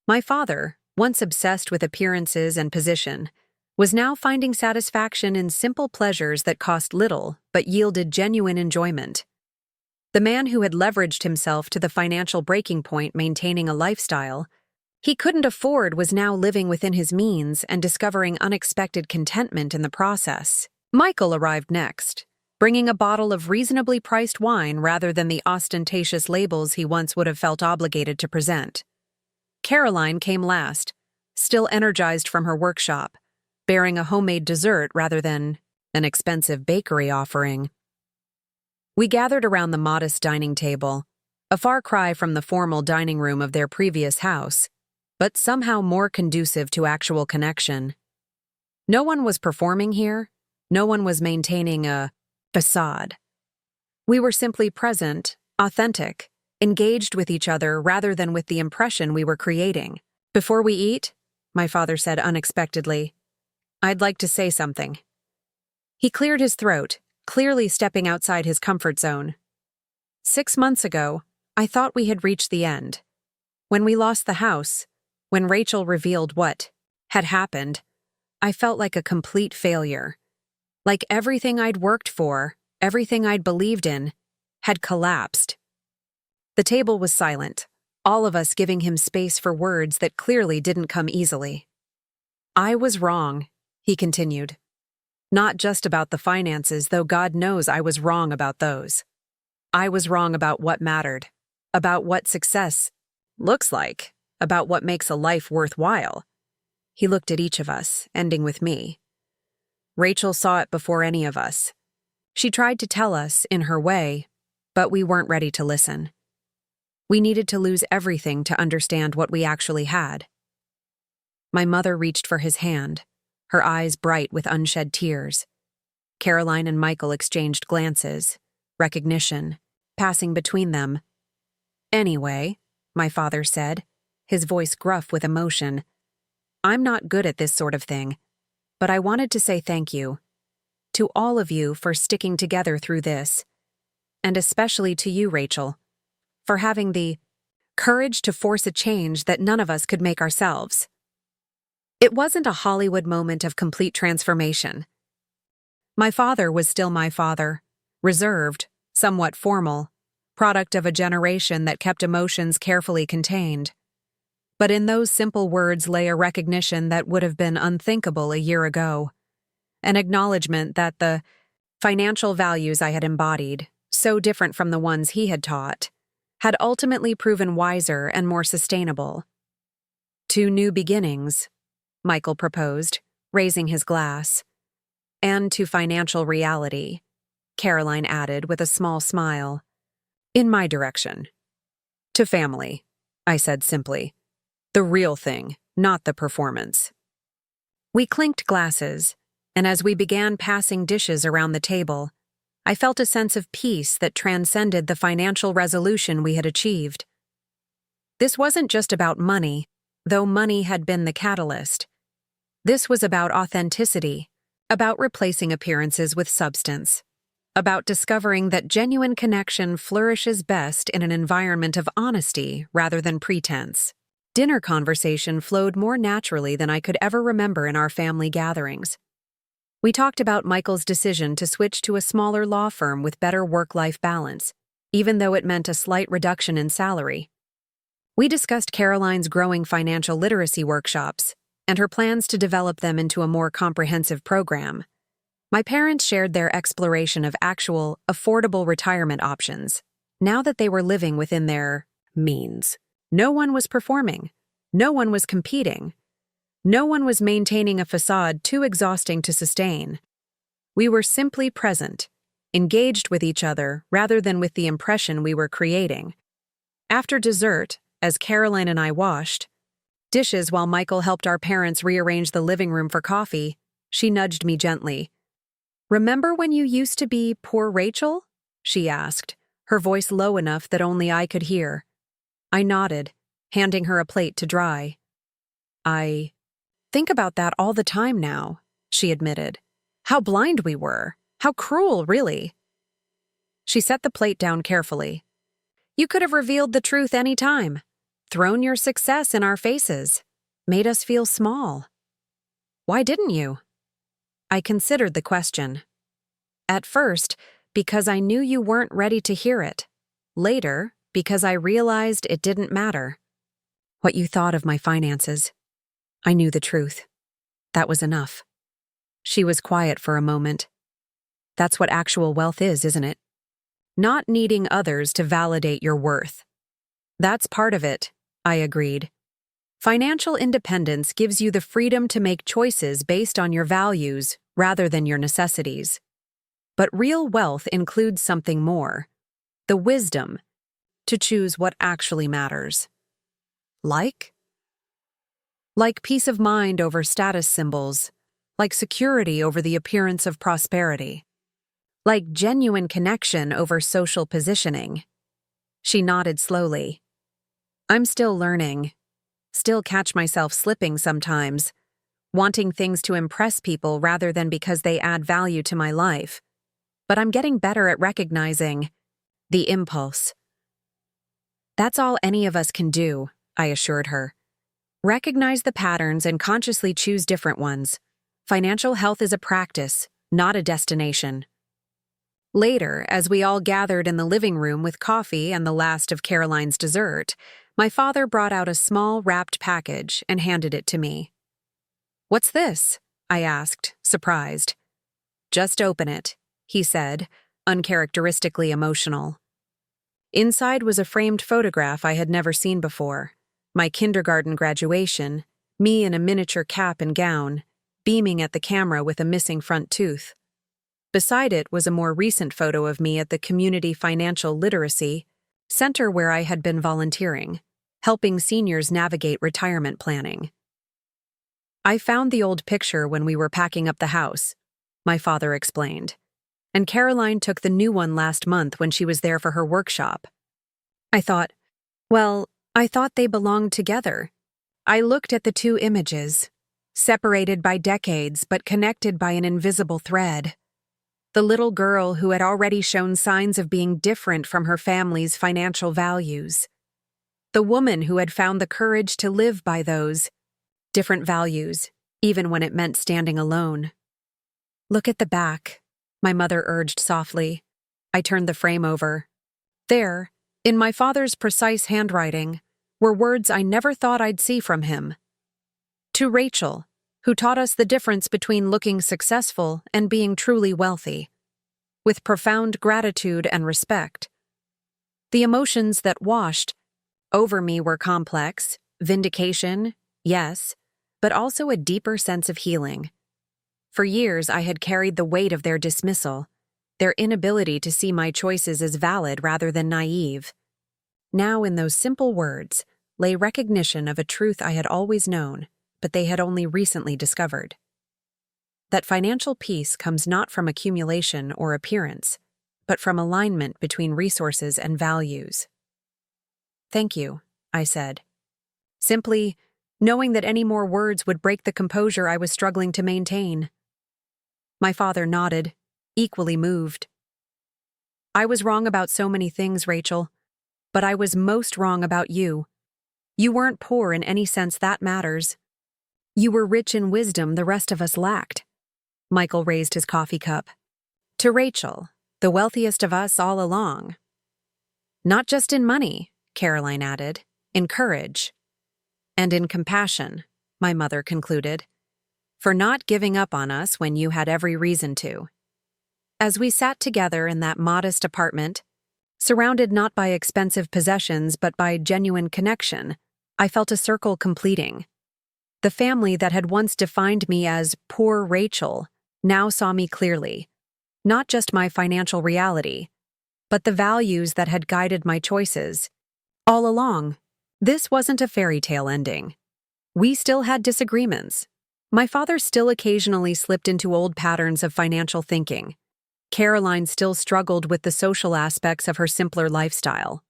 A: My father, once obsessed with appearances and position, was now finding satisfaction in simple pleasures that cost little but yielded genuine enjoyment. The man who had leveraged himself to the financial breaking point maintaining a lifestyle he couldn't afford was now living within his means and discovering unexpected contentment in the process. Michael arrived next, bringing a bottle of reasonably priced wine rather than the ostentatious labels he once would have felt obligated to present. Caroline came last, still energized from her workshop, bearing a homemade dessert rather than an expensive bakery offering. We gathered around the modest dining table, a far cry from the formal dining room of their previous house, but somehow more conducive to actual connection. No one was performing here, no one was maintaining a facade. We were simply present, authentic, engaged with each other rather than with the impression we were creating. "Before we eat," my father said unexpectedly, "I'd like to say something." He cleared his throat, clearly stepping outside his comfort zone. 6 months ago, I thought we had reached the end. When we lost the house, when Rachel revealed what had happened, I felt like a complete failure. Like everything I'd worked for, everything I'd believed in, had collapsed. The table was silent, all of us giving him space for words that clearly didn't come easily. "I was wrong," he continued. "Not just about the finances, though God knows I was wrong about those. I was wrong about what mattered, about what success looks like, about what makes a life worthwhile." He looked at each of us, ending with me. Rachel saw it before any of us. She tried to tell us, in her way, but we weren't ready to listen. We needed to lose everything to understand what we actually had. My mother reached for his hand, her eyes bright with unshed tears. Caroline and Michael exchanged glances, recognition, passing between them. "Anyway," my father said, his voice gruff with emotion, "I'm not good at this sort of thing, but I wanted to say thank you. To all of you for sticking together through this. And especially to you, Rachel, for having the courage to force a change that none of us could make ourselves." It wasn't a Hollywood moment of complete transformation. My father was still my father, reserved, somewhat formal, product of a generation that kept emotions carefully contained. But in those simple words lay a recognition that would have been unthinkable a year ago, an acknowledgement that the financial values I had embodied, so different from the ones he had taught, had ultimately proven wiser and more sustainable. "To new beginnings," Michael proposed, raising his glass. "And to financial reality," Caroline added with a small smile. "In my direction." "To family," I said simply. "The real thing, not the performance." We clinked glasses, and as we began passing dishes around the table, I felt a sense of peace that transcended the financial resolution we had achieved. This wasn't just about money, though money had been the catalyst. This was about authenticity, about replacing appearances with substance. about discovering that genuine connection flourishes best in an environment of honesty rather than pretense. Dinner conversation flowed more naturally than I could ever remember in our family gatherings. We talked about Michael's decision to switch to a smaller law firm with better work-life balance, even though it meant a slight reduction in salary. We discussed Caroline's growing financial literacy workshops and her plans to develop them into a more comprehensive program. My parents shared their exploration of actual, affordable retirement options, now that they were living within their means. No one was performing. No one was competing. No one was maintaining a facade too exhausting to sustain. We were simply present, engaged with each other rather than with the impression we were creating. After dessert, as Caroline and I washed dishes while Michael helped our parents rearrange the living room for coffee, she nudged me gently. "Remember when you used to be poor Rachel?" she asked, her voice low enough that only I could hear. I nodded, handing her a plate to dry. "I think about that all the time now," she admitted. "How blind we were. How cruel, really." She set the plate down carefully. "You could have revealed the truth any time, thrown your success in our faces, made us feel small. Why didn't you?" I considered the question. At first, because I knew you weren't ready to hear it. Later, because I realized it didn't matter. What you thought of my finances. I knew the truth. That was enough. She was quiet for a moment. That's what actual wealth is, isn't it? Not needing others to validate your worth. That's part of it, I agreed. Financial independence gives you the freedom to make choices based on your values rather than your necessities. But real wealth includes something more. The wisdom to choose what actually matters. Like peace of mind over status symbols, like security over the appearance of prosperity, like genuine connection over social positioning. She nodded slowly. I'm still learning. Still catch myself slipping sometimes, wanting things to impress people rather than because they add value to my life. But I'm getting better at recognizing the impulse. That's all any of us can do, I assured her. Recognize the patterns and consciously choose different ones. Financial health is a practice, not a destination. Later, as we all gathered in the living room with coffee and the last of Caroline's dessert, my father brought out a small wrapped package and handed it to me. "What's this?" I asked, surprised. "Just open it," he said, uncharacteristically emotional. Inside was a framed photograph I had never seen before. My kindergarten graduation, me in a miniature cap and gown, beaming at the camera with a missing front tooth. Beside it was a more recent photo of me at the Community Financial Literacy Center where I had been volunteering, helping seniors navigate retirement planning. "I found the old picture when we were packing up the house," my father explained, "and Caroline took the new one last month when she was there for her workshop." I thought they belonged together. I looked at the two images, separated by decades but connected by an invisible thread. The little girl who had already shown signs of being different from her family's financial values. The woman who had found the courage to live by those different values, even when it meant standing alone. "Look at the back," my mother urged softly. I turned the frame over. There, in my father's precise handwriting, were words I never thought I'd see from him. "To Rachel, who taught us the difference between looking successful and being truly wealthy. With profound gratitude and respect." The emotions that washed over me were complex, vindication, yes, but also a deeper sense of healing. For years I had carried the weight of their dismissal, their inability to see my choices as valid rather than naive. Now in those simple words lay recognition of a truth I had always known, but they had only recently discovered. That financial peace comes not from accumulation or appearance, but from alignment between resources and values. "Thank you," I said. Simply, knowing that any more words would break the composure I was struggling to maintain. My father nodded, equally moved. I was wrong about so many things, Rachel, but I was most wrong about you. You weren't poor in any sense that matters. You were rich in wisdom the rest of us lacked. Michael raised his coffee cup. To Rachel, the wealthiest of us all along. Not just in money, Caroline added, in courage. And in compassion, my mother concluded, for not giving up on us when you had every reason to. As we sat together in that modest apartment, surrounded not by expensive possessions but by genuine connection, I felt a circle completing. The family that had once defined me as poor Rachel now saw me clearly, not just my financial reality, but the values that had guided my choices. All along, this wasn't a fairy tale ending. We still had disagreements. My father still occasionally slipped into old patterns of financial thinking. Caroline still struggled with the social aspects of her simpler lifestyle.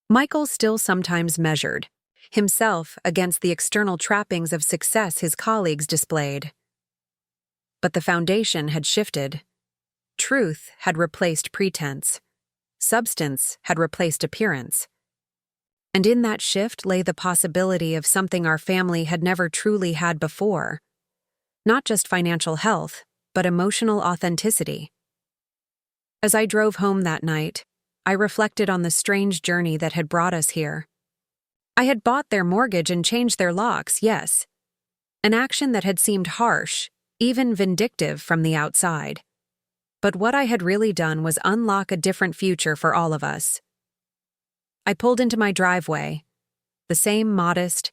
A: Michael still sometimes measured himself against the external trappings of success his colleagues displayed. But the foundation had shifted. Truth had replaced pretense. Substance had replaced appearance. And in that shift lay the possibility of something our family had never truly had before. Not just financial health, but emotional authenticity. As I drove home that night, I reflected on the strange journey that had brought us here. I had bought their mortgage and changed their locks, yes. An action that had seemed harsh, even vindictive from the outside. But what I had really done was unlock a different future for all of us. I pulled into my driveway, the same modest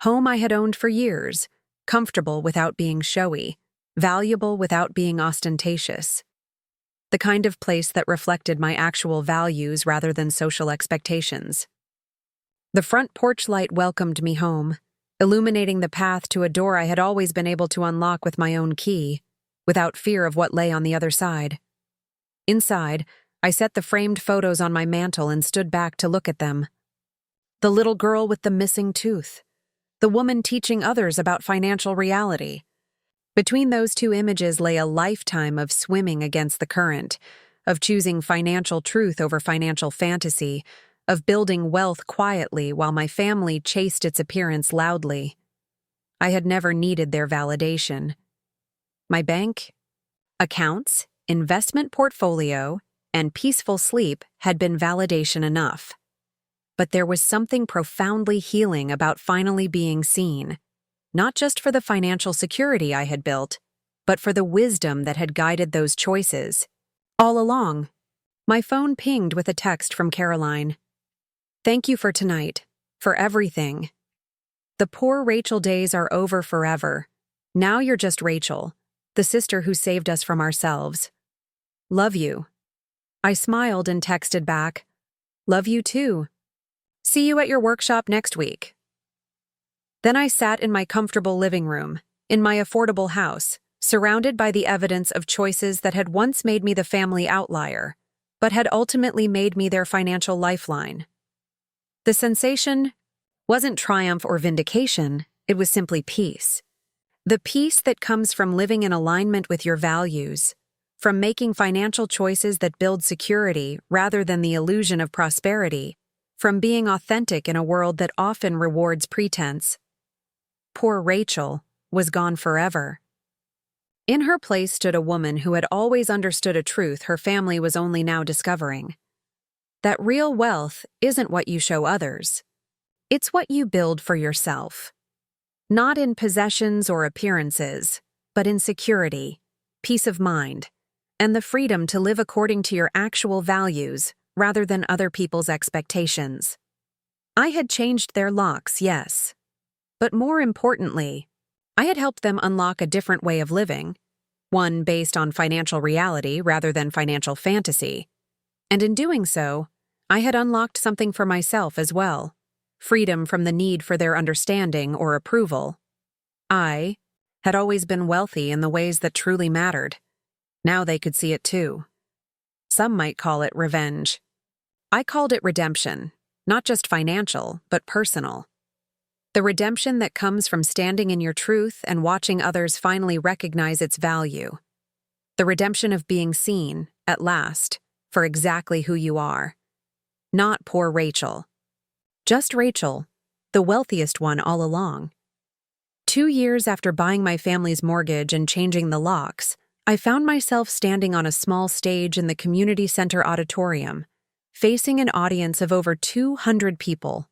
A: home I had owned for years, comfortable without being showy, valuable without being ostentatious. The kind of place that reflected my actual values rather than social expectations. The front porch light welcomed me home, illuminating the path to a door I had always been able to unlock with my own key, without fear of what lay on the other side. Inside, I set the framed photos on my mantel and stood back to look at them. The little girl with the missing tooth. The woman teaching others about financial reality. Between those two images lay a lifetime of swimming against the current, of choosing financial truth over financial fantasy, of building wealth quietly while my family chased its appearance loudly. I had never needed their validation. My bank, accounts, investment portfolio, and peaceful sleep had been validation enough. But there was something profoundly healing about finally being seen, not just for the financial security I had built, but for the wisdom that had guided those choices. All along, my phone pinged with a text from Caroline. Thank you for tonight, for everything. The poor Rachel days are over forever. Now you're just Rachel, the sister who saved us from ourselves. Love you. I smiled and texted back, love you too. See you at your workshop next week. Then I sat in my comfortable living room, in my affordable house, surrounded by the evidence of choices that had once made me the family outlier, but had ultimately made me their financial lifeline. The sensation wasn't triumph or vindication, it was simply peace. The peace that comes from living in alignment with your values, from making financial choices that build security rather than the illusion of prosperity, from being authentic in a world that often rewards pretense. Poor Rachel was gone forever. In her place stood a woman who had always understood a truth her family was only now discovering. That real wealth isn't what you show others. It's what you build for yourself. Not in possessions or appearances, but in security, peace of mind, and the freedom to live according to your actual values rather than other people's expectations. I had changed their locks, yes. But more importantly, I had helped them unlock a different way of living, one based on financial reality rather than financial fantasy. And in doing so, I had unlocked something for myself as well, freedom from the need for their understanding or approval. I had always been wealthy in the ways that truly mattered. Now they could see it too. Some might call it revenge. I called it redemption, not just financial, but personal. The redemption that comes from standing in your truth and watching others finally recognize its value. The redemption of being seen, at last, for exactly who you are. Not poor Rachel. Just Rachel, the wealthiest one all along. 2 years after buying my family's mortgage and changing the locks, I found myself standing on a small stage in the community center auditorium, facing an audience of over 200 people.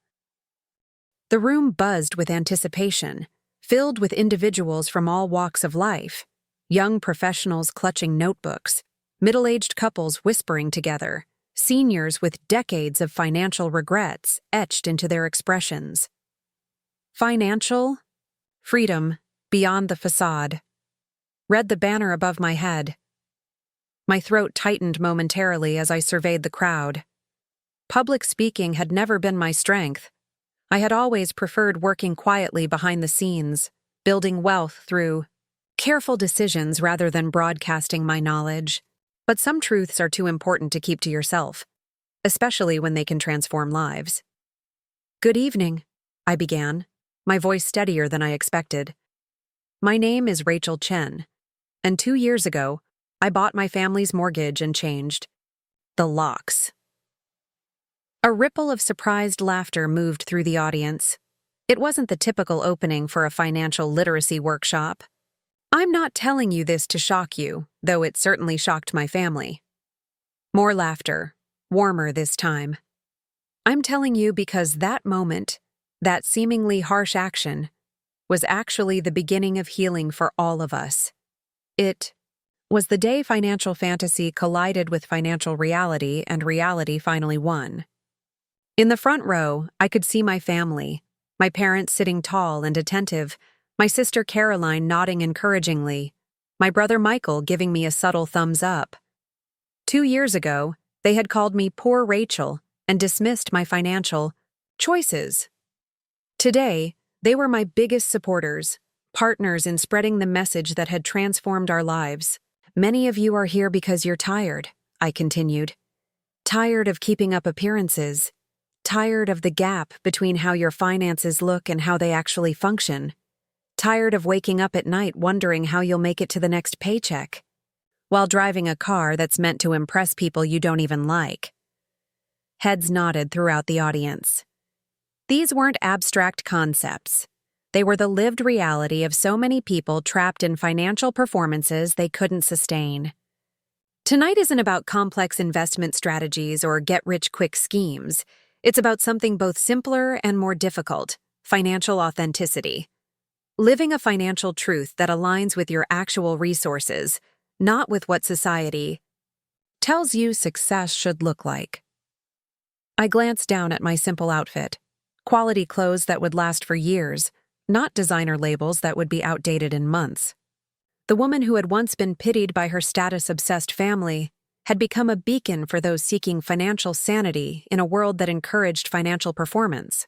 A: The room buzzed with anticipation, filled with individuals from all walks of life, young professionals clutching notebooks, middle-aged couples whispering together, seniors with decades of financial regrets etched into their expressions. Financial freedom beyond the facade. Read the banner above my head. My throat tightened momentarily as I surveyed the crowd. Public speaking had never been my strength. I had always preferred working quietly behind the scenes, building wealth through careful decisions rather than broadcasting my knowledge. But some truths are too important to keep to yourself, especially when they can transform lives. "Good evening," I began, my voice steadier than I expected. "My name is Rachel Chen, and 2 years ago, I bought my family's mortgage and changed the locks." A ripple of surprised laughter moved through the audience. It wasn't the typical opening for a financial literacy workshop. I'm not telling you this to shock you, though it certainly shocked my family. More laughter, warmer this time. I'm telling you because that moment, that seemingly harsh action, was actually the beginning of healing for all of us. It was the day financial fantasy collided with financial reality and reality finally won. In the front row, I could see my family, my parents sitting tall and attentive, my sister Caroline nodding encouragingly, my brother Michael giving me a subtle thumbs up. 2 years ago, they had called me poor Rachel and dismissed my financial choices. Today, they were my biggest supporters, partners in spreading the message that had transformed our lives. "Many of you are here because you're tired," I continued. "Tired of keeping up appearances. Tired of the gap between how your finances look and how they actually function. Tired of waking up at night wondering how you'll make it to the next paycheck, while driving a car that's meant to impress people you don't even like." Heads nodded throughout the audience. These weren't abstract concepts. They were the lived reality of so many people trapped in financial performances they couldn't sustain. Tonight isn't about complex investment strategies or get-rich-quick schemes. It's about something both simpler and more difficult: financial authenticity. Living a financial truth that aligns with your actual resources, not with what society tells you success should look like. I glanced down at my simple outfit. Quality clothes that would last for years, not designer labels that would be outdated in months. The woman who had once been pitied by her status-obsessed family had become a beacon for those seeking financial sanity in a world that encouraged financial performance.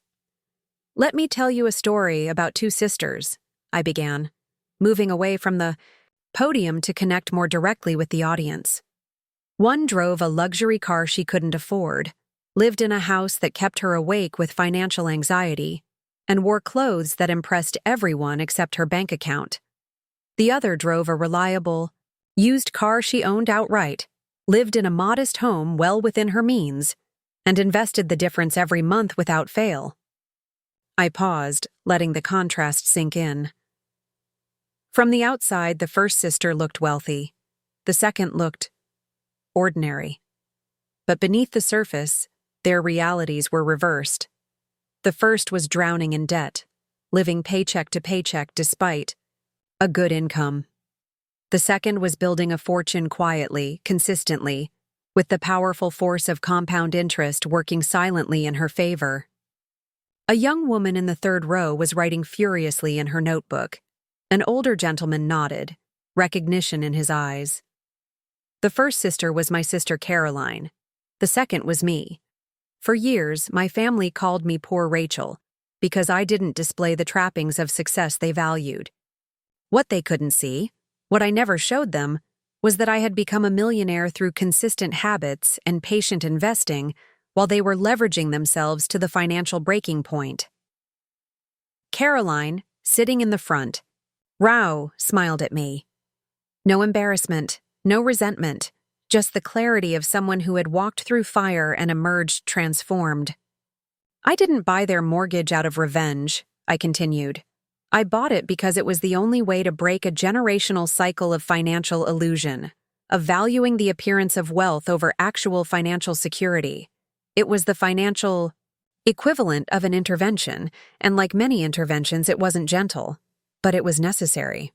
A: "Let me tell you a story about 2 sisters," I began, moving away from the podium to connect more directly with the audience. One drove a luxury car she couldn't afford, lived in a house that kept her awake with financial anxiety, and wore clothes that impressed everyone except her bank account. The other drove a reliable, used car she owned outright, lived in a modest home well within her means, and invested the difference every month without fail. I paused, letting the contrast sink in. From the outside, the first sister looked wealthy. The second looked ordinary. But beneath the surface, their realities were reversed. The first was drowning in debt, living paycheck to paycheck despite a good income. The second was building a fortune quietly, consistently, with the powerful force of compound interest working silently in her favor. A young woman in the third row was writing furiously in her notebook. An older gentleman nodded, recognition in his eyes. The first sister was my sister Caroline. The second was me. For years, my family called me poor Rachel because I didn't display the trappings of success they valued. What they couldn't see, what I never showed them, was that I had become a millionaire through consistent habits and patient investing while they were leveraging themselves to the financial breaking point. Caroline, sitting in the front, smiled at me. No embarrassment, no resentment, just the clarity of someone who had walked through fire and emerged transformed. I didn't buy their mortgage out of revenge, I continued. I bought it because it was the only way to break a generational cycle of financial illusion, of valuing the appearance of wealth over actual financial security. It was the financial equivalent of an intervention, and like many interventions, it wasn't gentle, but it was necessary.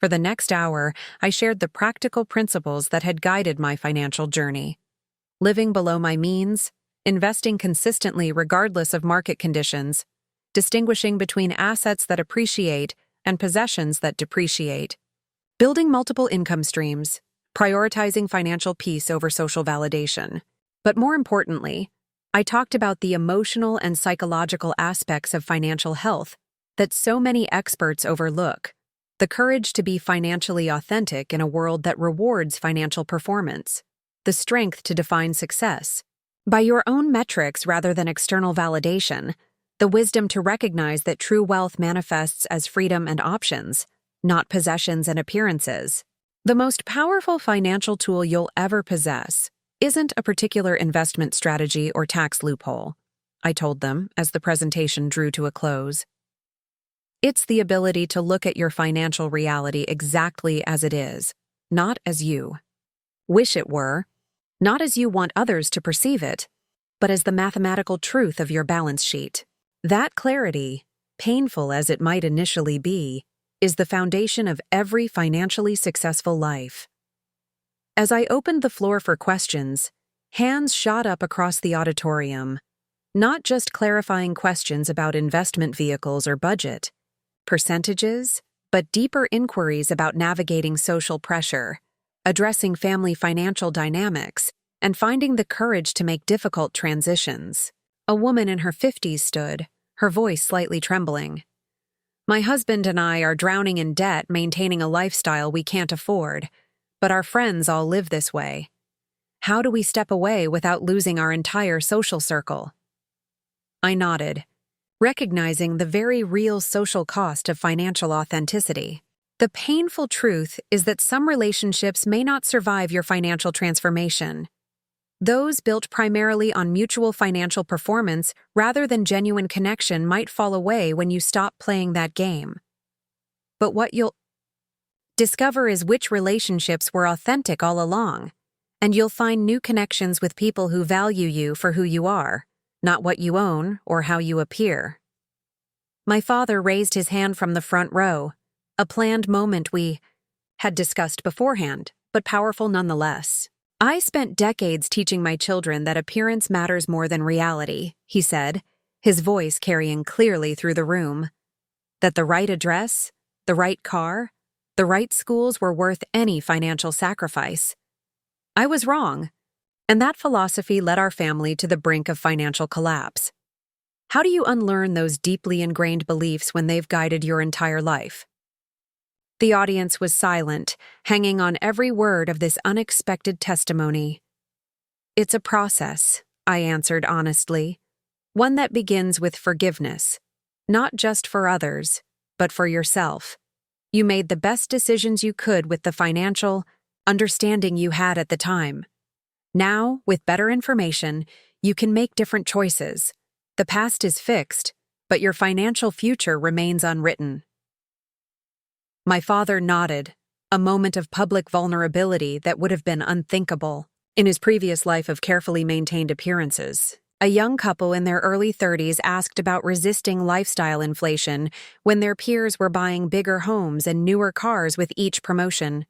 A: For the next hour, I shared the practical principles that had guided my financial journey. Living below my means, investing consistently regardless of market conditions, distinguishing between assets that appreciate and possessions that depreciate, building multiple income streams, prioritizing financial peace over social validation. But more importantly, I talked about the emotional and psychological aspects of financial health that so many experts overlook. The courage to be financially authentic in a world that rewards financial performance. The strength to define success by your own metrics rather than external validation. The wisdom to recognize that true wealth manifests as freedom and options, not possessions and appearances. The most powerful financial tool you'll ever possess isn't a particular investment strategy or tax loophole, I told them as the presentation drew to a close. It's the ability to look at your financial reality exactly as it is, not as you wish it were, not as you want others to perceive it, but as the mathematical truth of your balance sheet. That clarity, painful as it might initially be, is the foundation of every financially successful life. As I opened the floor for questions, hands shot up across the auditorium, not just clarifying questions about investment vehicles or budget, percentages, but deeper inquiries about navigating social pressure, addressing family financial dynamics, and finding the courage to make difficult transitions. A woman in her 50s stood, her voice slightly trembling. My husband and I are drowning in debt, maintaining a lifestyle we can't afford, but our friends all live this way. How do we step away without losing our entire social circle? I nodded, recognizing the very real social cost of financial authenticity. The painful truth is that some relationships may not survive your financial transformation. Those built primarily on mutual financial performance rather than genuine connection might fall away when you stop playing that game. But what you'll discover is which relationships were authentic all along, and you'll find new connections with people who value you for who you are, not what you own or how you appear. My father raised his hand from the front row, a planned moment we had discussed beforehand, but powerful nonetheless. I spent decades teaching my children that appearance matters more than reality, he said, his voice carrying clearly through the room. That the right address, the right car, the right schools were worth any financial sacrifice. I was wrong, and that philosophy led our family to the brink of financial collapse. How do you unlearn those deeply ingrained beliefs when they've guided your entire life? The audience was silent, hanging on every word of this unexpected testimony. It's a process, I answered honestly, one that begins with forgiveness, not just for others, but for yourself. You made the best decisions you could with the financial understanding you had at the time. Now, with better information, you can make different choices. The past is fixed, but your financial future remains unwritten. My father nodded, a moment of public vulnerability that would have been unthinkable in his previous life of carefully maintained appearances. A young couple in their early 30s asked about resisting lifestyle inflation when their peers were buying bigger homes and newer cars with each promotion.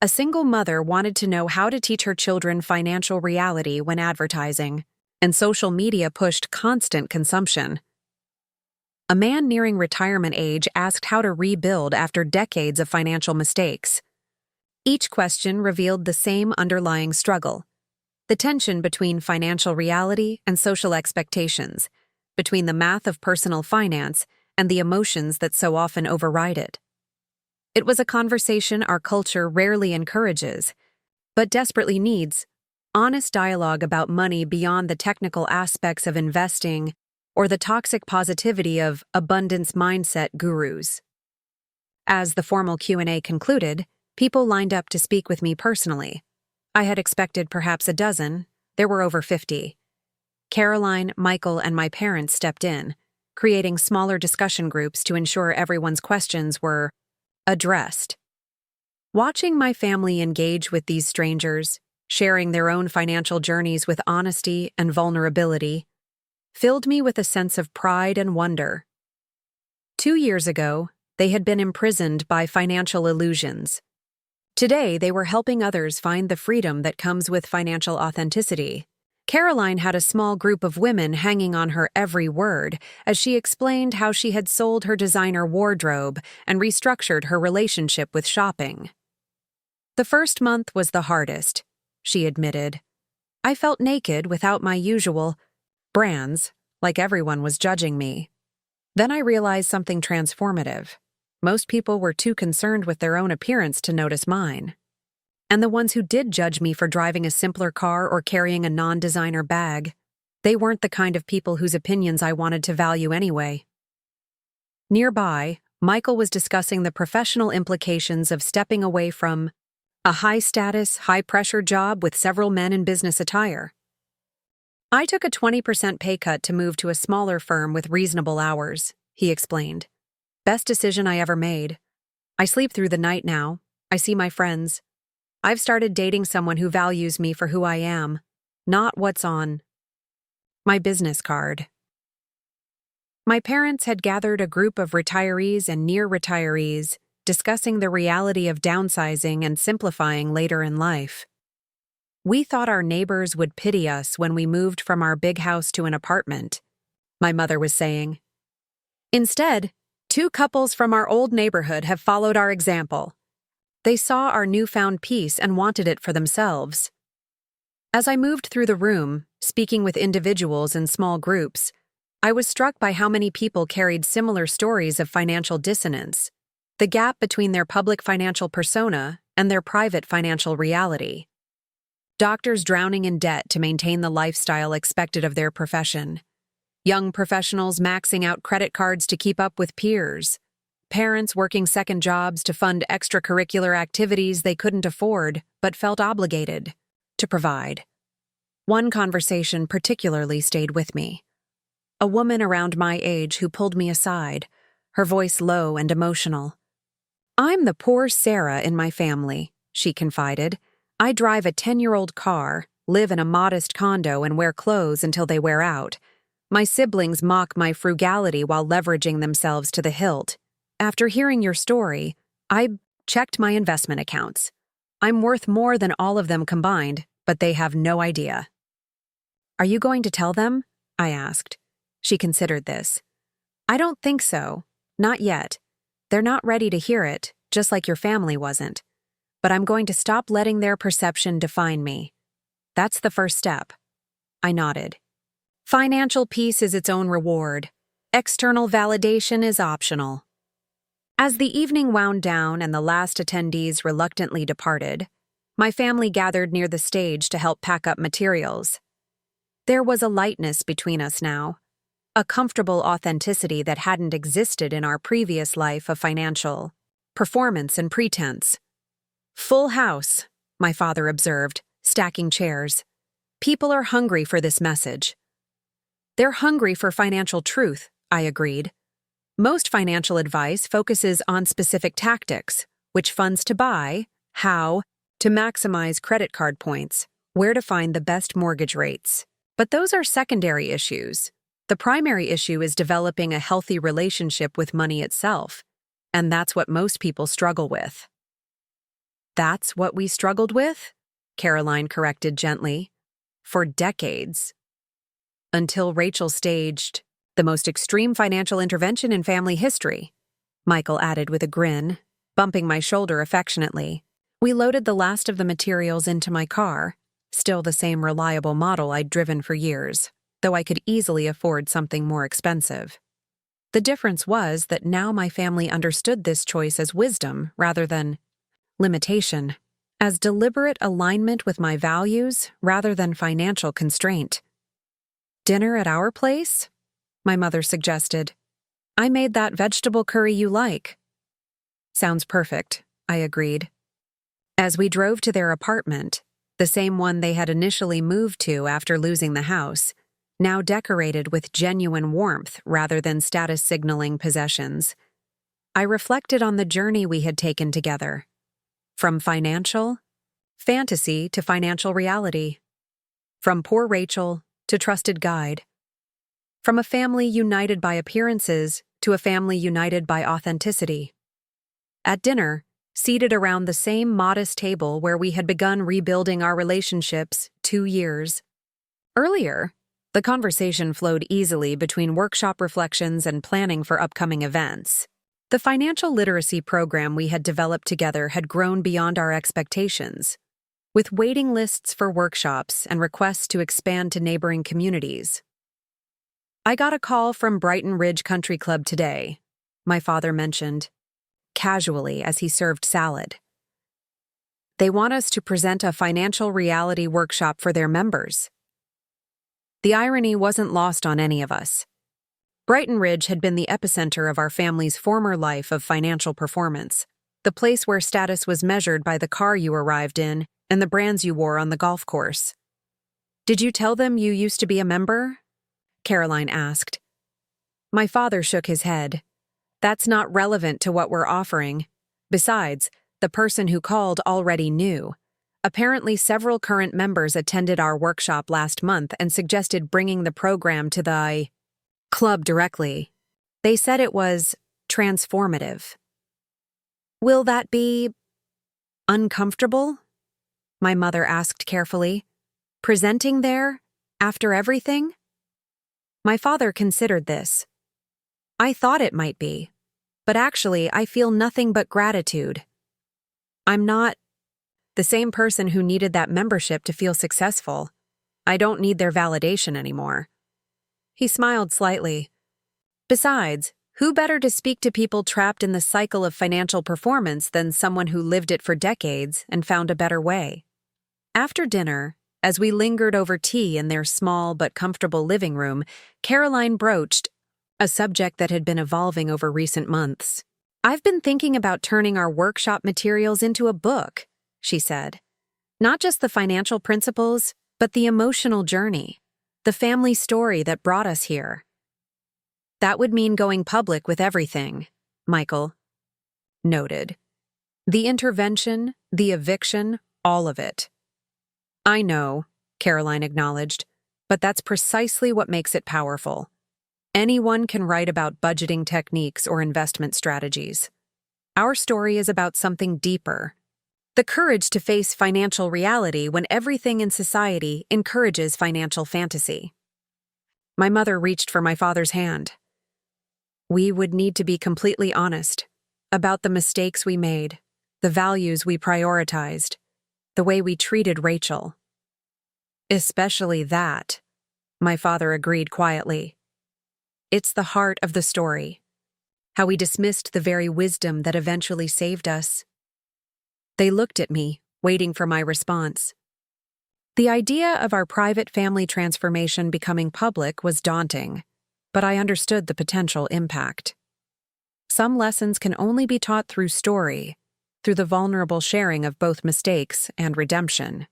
A: A single mother wanted to know how to teach her children financial reality when advertising, and social media pushed constant consumption. A man nearing retirement age asked how to rebuild after decades of financial mistakes. Each question revealed the same underlying struggle: the tension between financial reality and social expectations, between the math of personal finance and the emotions that so often override it. It was a conversation our culture rarely encourages, but desperately needs: honest dialogue about money beyond the technical aspects of investing or the toxic positivity of abundance mindset gurus. As the formal Q&A concluded, people lined up to speak with me personally. I had expected perhaps a dozen. There were over 50. Caroline, Michael, and my parents stepped in, creating smaller discussion groups to ensure everyone's questions were addressed. Watching my family engage with these strangers, sharing their own financial journeys with honesty and vulnerability, filled me with a sense of pride and wonder. 2 years ago, they had been imprisoned by financial illusions. Today, they were helping others find the freedom that comes with financial authenticity. Caroline had a small group of women hanging on her every word as she explained how she had sold her designer wardrobe and restructured her relationship with shopping. The first month was the hardest, she admitted. I felt naked without my usual brands, like everyone was judging me. Then I realized something transformative. Most people were too concerned with their own appearance to notice mine. And the ones who did judge me for driving a simpler car or carrying a non-designer bag, they weren't the kind of people whose opinions I wanted to value anyway. Nearby, Michael was discussing the professional implications of stepping away from a high-status, high-pressure job with several men in business attire. I took a 20% pay cut to move to a smaller firm with reasonable hours, he explained. Best decision I ever made. I sleep through the night now. I see my friends. I've started dating someone who values me for who I am, not what's on my business card. My parents had gathered a group of retirees and near retirees, discussing the reality of downsizing and simplifying later in life. We thought our neighbors would pity us when we moved from our big house to an apartment, my mother was saying. Instead, 2 couples from our old neighborhood have followed our example. They saw our newfound peace and wanted it for themselves. As I moved through the room, speaking with individuals in small groups, I was struck by how many people carried similar stories of financial dissonance, the gap between their public financial persona and their private financial reality. Doctors drowning in debt to maintain the lifestyle expected of their profession. Young professionals maxing out credit cards to keep up with peers. Parents working second jobs to fund extracurricular activities they couldn't afford but felt obligated to provide. One conversation particularly stayed with me. A woman around my age who pulled me aside, her voice low and emotional. I'm the poor Sarah in my family, she confided. I drive a 10-year-old car, live in a modest condo, and wear clothes until they wear out. My siblings mock my frugality while leveraging themselves to the hilt. After hearing your story, I checked my investment accounts. I'm worth more than all of them combined, but they have no idea. Are you going to tell them? I asked. She considered this. I don't think so. Not yet. They're not ready to hear it, just like your family wasn't. But I'm going to stop letting their perception define me. That's the first step. I nodded. Financial peace is its own reward. External validation is optional. As the evening wound down and the last attendees reluctantly departed, my family gathered near the stage to help pack up materials. There was a lightness between us now, a comfortable authenticity that hadn't existed in our previous life of financial performance and pretense. Full house, my father observed, stacking chairs. People are hungry for this message. They're hungry for financial truth, I agreed. Most financial advice focuses on specific tactics, which funds to buy, how to maximize credit card points, where to find the best mortgage rates. But those are secondary issues. The primary issue is developing a healthy relationship with money itself, and that's what most people struggle with. That's what we struggled with? Caroline corrected gently. For decades. Until Rachel staged the most extreme financial intervention in family history, Michael added with a grin, bumping my shoulder affectionately. We loaded the last of the materials into my car, still the same reliable model I'd driven for years, though I could easily afford something more expensive. The difference was that now my family understood this choice as wisdom rather than limitation, as deliberate alignment with my values rather than financial constraint. Dinner at our place? My mother suggested. I made that vegetable curry you like. Sounds perfect, I agreed. As we drove to their apartment, the same one they had initially moved to after losing the house, now decorated with genuine warmth rather than status-signaling possessions. I reflected on the journey we had taken together, from financial fantasy to financial reality, from poor Rachel to trusted guide, from a family united by appearances to a family united by authenticity. At dinner, seated around the same modest table where we had begun rebuilding our relationships 2 years earlier, the conversation flowed easily between workshop reflections and planning for upcoming events. The financial literacy program we had developed together had grown beyond our expectations, with waiting lists for workshops and requests to expand to neighboring communities. "I got a call from Brighton Ridge Country Club today," my father mentioned, casually as he served salad. "They want us to present a financial reality workshop for their members." The irony wasn't lost on any of us. Brighton Ridge had been the epicenter of our family's former life of financial performance, the place where status was measured by the car you arrived in and the brands you wore on the golf course. "Did you tell them you used to be a member?" Caroline asked. My father shook his head. "That's not relevant to what we're offering. Besides, the person who called already knew. Apparently, several current members attended our workshop last month and suggested bringing the program to the club directly. They said it was transformative." "Will that be uncomfortable?" my mother asked carefully. "Presenting there, after everything?" My father considered this. "I thought it might be, but actually I feel nothing but gratitude. I'm not the same person who needed that membership to feel successful. I don't need their validation anymore." He smiled slightly. "Besides, who better to speak to people trapped in the cycle of financial performance than someone who lived it for decades and found a better way?" After dinner, as we lingered over tea in their small but comfortable living room, Caroline broached a subject that had been evolving over recent months. "I've been thinking about turning our workshop materials into a book," she said. "Not just the financial principles, but the emotional journey, the family story that brought us here." "That would mean going public with everything," Michael noted. "The intervention, the eviction, all of it." "I know," Caroline acknowledged, "but that's precisely what makes it powerful. Anyone can write about budgeting techniques or investment strategies. Our story is about something deeper. The courage to face financial reality when everything in society encourages financial fantasy." My mother reached for my father's hand. "We would need to be completely honest about the mistakes we made, the values we prioritized, the way we treated Rachel." "Especially that," my father agreed quietly. "It's the heart of the story. How we dismissed the very wisdom that eventually saved us." They looked at me, waiting for my response. The idea of our private family transformation becoming public was daunting, but I understood the potential impact. Some lessons can only be taught through story, through the vulnerable sharing of both mistakes and redemption.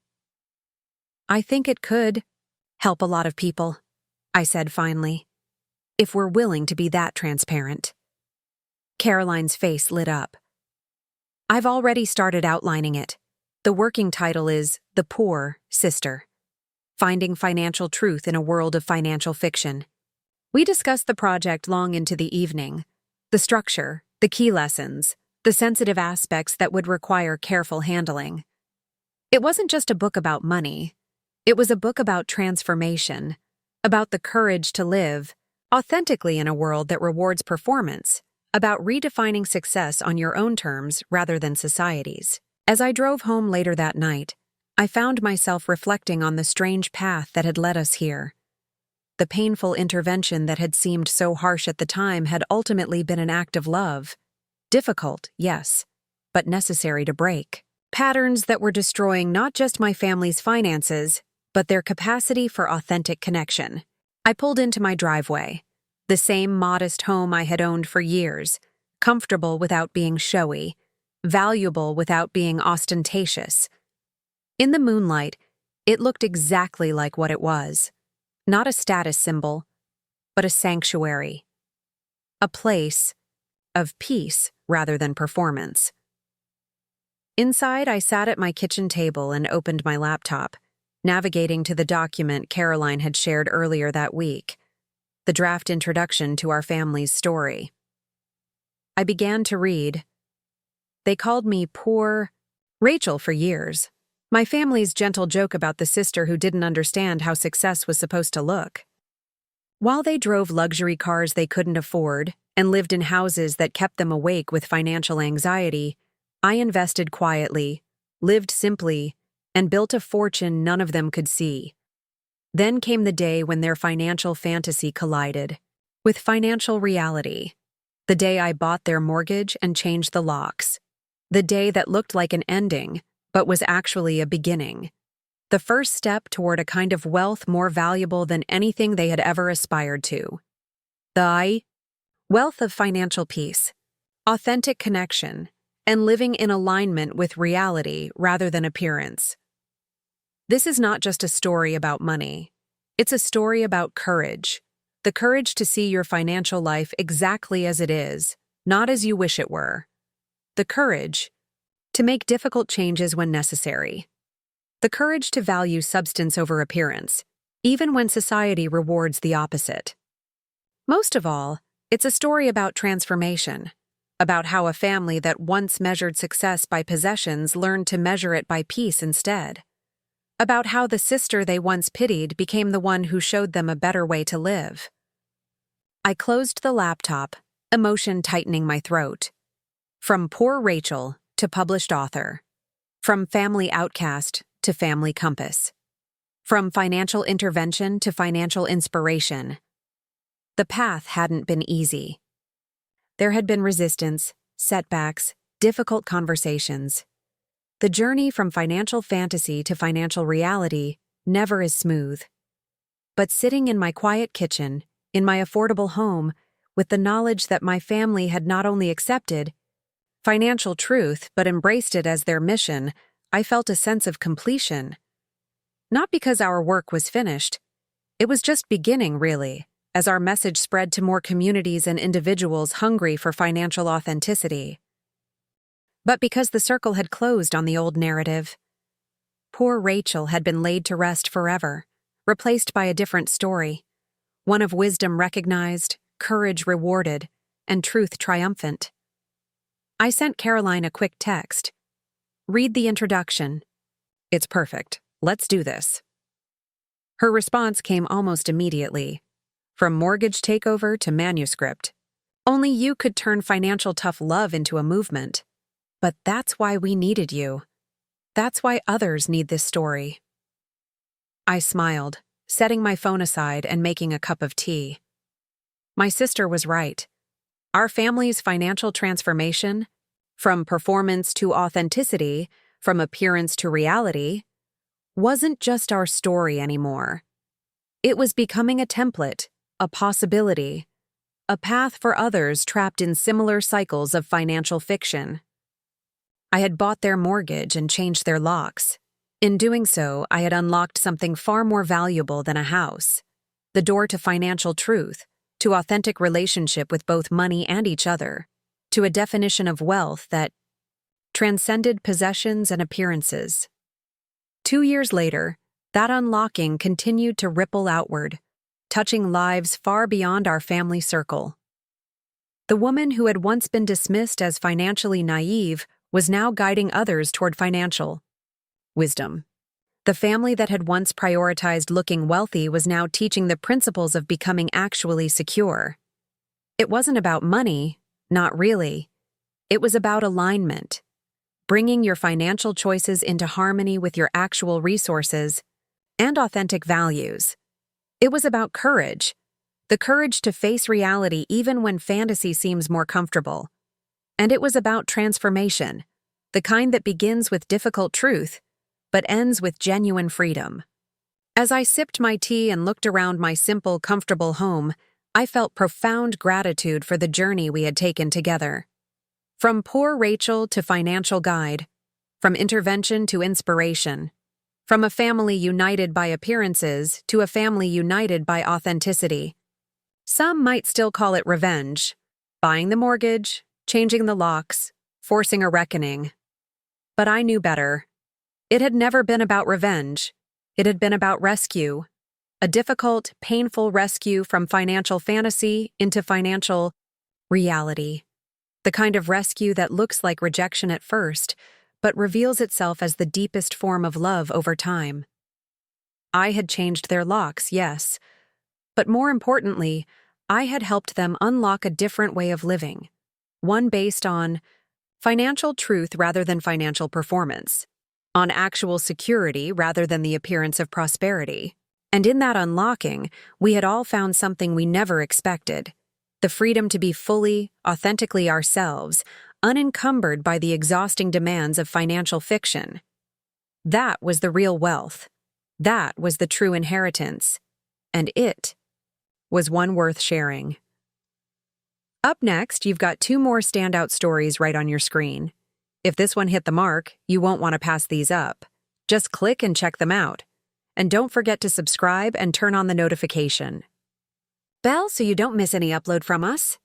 A: "I think it could help a lot of people," I said finally, "if we're willing to be that transparent." Caroline's face lit up. "I've already started outlining it. The working title is The Poor Sister: Finding Financial Truth in a World of Financial Fiction." We discussed the project long into the evening, the structure, the key lessons, the sensitive aspects that would require careful handling. It wasn't just a book about money. It was a book about transformation, about the courage to live authentically in a world that rewards performance, about redefining success on your own terms rather than society's. As I drove home later that night, I found myself reflecting on the strange path that had led us here. The painful intervention that had seemed so harsh at the time had ultimately been an act of love. Difficult, yes, but necessary to break. Patterns that were destroying not just my family's finances, but their capacity for authentic connection. I pulled into my driveway, the same modest home I had owned for years, comfortable without being showy, valuable without being ostentatious. In the moonlight, it looked exactly like what it was. Not a status symbol, but a sanctuary. A place of peace rather than performance. Inside, I sat at my kitchen table and opened my laptop, navigating to the document Caroline had shared earlier that week, the draft introduction to our family's story. I began to read. They called me poor Rachel for years. My family's gentle joke about the sister who didn't understand how success was supposed to look. While they drove luxury cars they couldn't afford and lived in houses that kept them awake with financial anxiety, I invested quietly, lived simply, and built a fortune none of them could see. Then came the day when their financial fantasy collided with financial reality. The day I bought their mortgage and changed the locks. The day that looked like an ending, but was actually a beginning. The first step toward a kind of wealth more valuable than anything they had ever aspired to. The wealth of financial peace, authentic connection, and living in alignment with reality rather than appearance. This is not just a story about money. It's a story about courage. The courage to see your financial life exactly as it is, not as you wish it were. The courage to make difficult changes when necessary. The courage to value substance over appearance, even when society rewards the opposite. Most of all, it's a story about transformation, about how a family that once measured success by possessions learned to measure it by peace instead. About how the sister they once pitied became the one who showed them a better way to live. I closed the laptop, emotion tightening my throat. From poor Rachel to published author. From family outcast to family compass. From financial intervention to financial inspiration. The path hadn't been easy. There had been resistance, setbacks, difficult conversations. The journey from financial fantasy to financial reality never is smooth. But sitting in my quiet kitchen, in my affordable home, with the knowledge that my family had not only accepted financial truth but embraced it as their mission, I felt a sense of completion. Not because our work was finished. It was just beginning, really, as our message spread to more communities and individuals hungry for financial authenticity. But because the circle had closed on the old narrative. Poor Rachel had been laid to rest forever, replaced by a different story, one of wisdom recognized, courage rewarded, and truth triumphant. I sent Caroline a quick text. Read the introduction. It's perfect. Let's do this. Her response came almost immediately. From mortgage takeover to manuscript. Only you could turn financial tough love into a movement. But that's why we needed you. That's why others need this story. I smiled, setting my phone aside and making a cup of tea. My sister was right. Our family's financial transformation, from performance to authenticity, from appearance to reality, wasn't just our story anymore. It was becoming a template, a possibility, a path for others trapped in similar cycles of financial fiction. I had bought their mortgage and changed their locks. In doing so, I had unlocked something far more valuable than a house, the door to financial truth, to authentic relationship with both money and each other, to a definition of wealth that transcended possessions and appearances. 2 years later, that unlocking continued to ripple outward, touching lives far beyond our family circle. The woman who had once been dismissed as financially naive was now guiding others toward financial wisdom. The family that had once prioritized looking wealthy was now teaching the principles of becoming actually secure. It wasn't about money, not really. It was about alignment, bringing your financial choices into harmony with your actual resources and authentic values. It was about courage, the courage to face reality even when fantasy seems more comfortable. And it was about transformation, the kind that begins with difficult truth, but ends with genuine freedom. As I sipped my tea and looked around my simple, comfortable home, I felt profound gratitude for the journey we had taken together. From poor Rachel to financial guide, from intervention to inspiration, From a family united by appearances to a family united by authenticity. Some might still call it revenge, buying the mortgage, changing the locks, forcing a reckoning. But I knew better. It had never been about revenge. It had been about rescue. A difficult, painful rescue from financial fantasy into financial reality. The kind of rescue that looks like rejection at first, but reveals itself as the deepest form of love over time. I had changed their locks, yes. But more importantly, I had helped them unlock a different way of living. One based on financial truth rather than financial performance. On actual security rather than the appearance of prosperity. And in that unlocking, we had all found something we never expected. The freedom to be fully, authentically ourselves, unencumbered by the exhausting demands of financial fiction. That was the real wealth. That was the true inheritance. And it was one worth sharing. Up next, you've got 2 more standout stories right on your screen. If this one hit the mark, you won't want to pass these up. Just click and check them out. And don't forget to subscribe and turn on the notification bell so you don't miss any upload from us.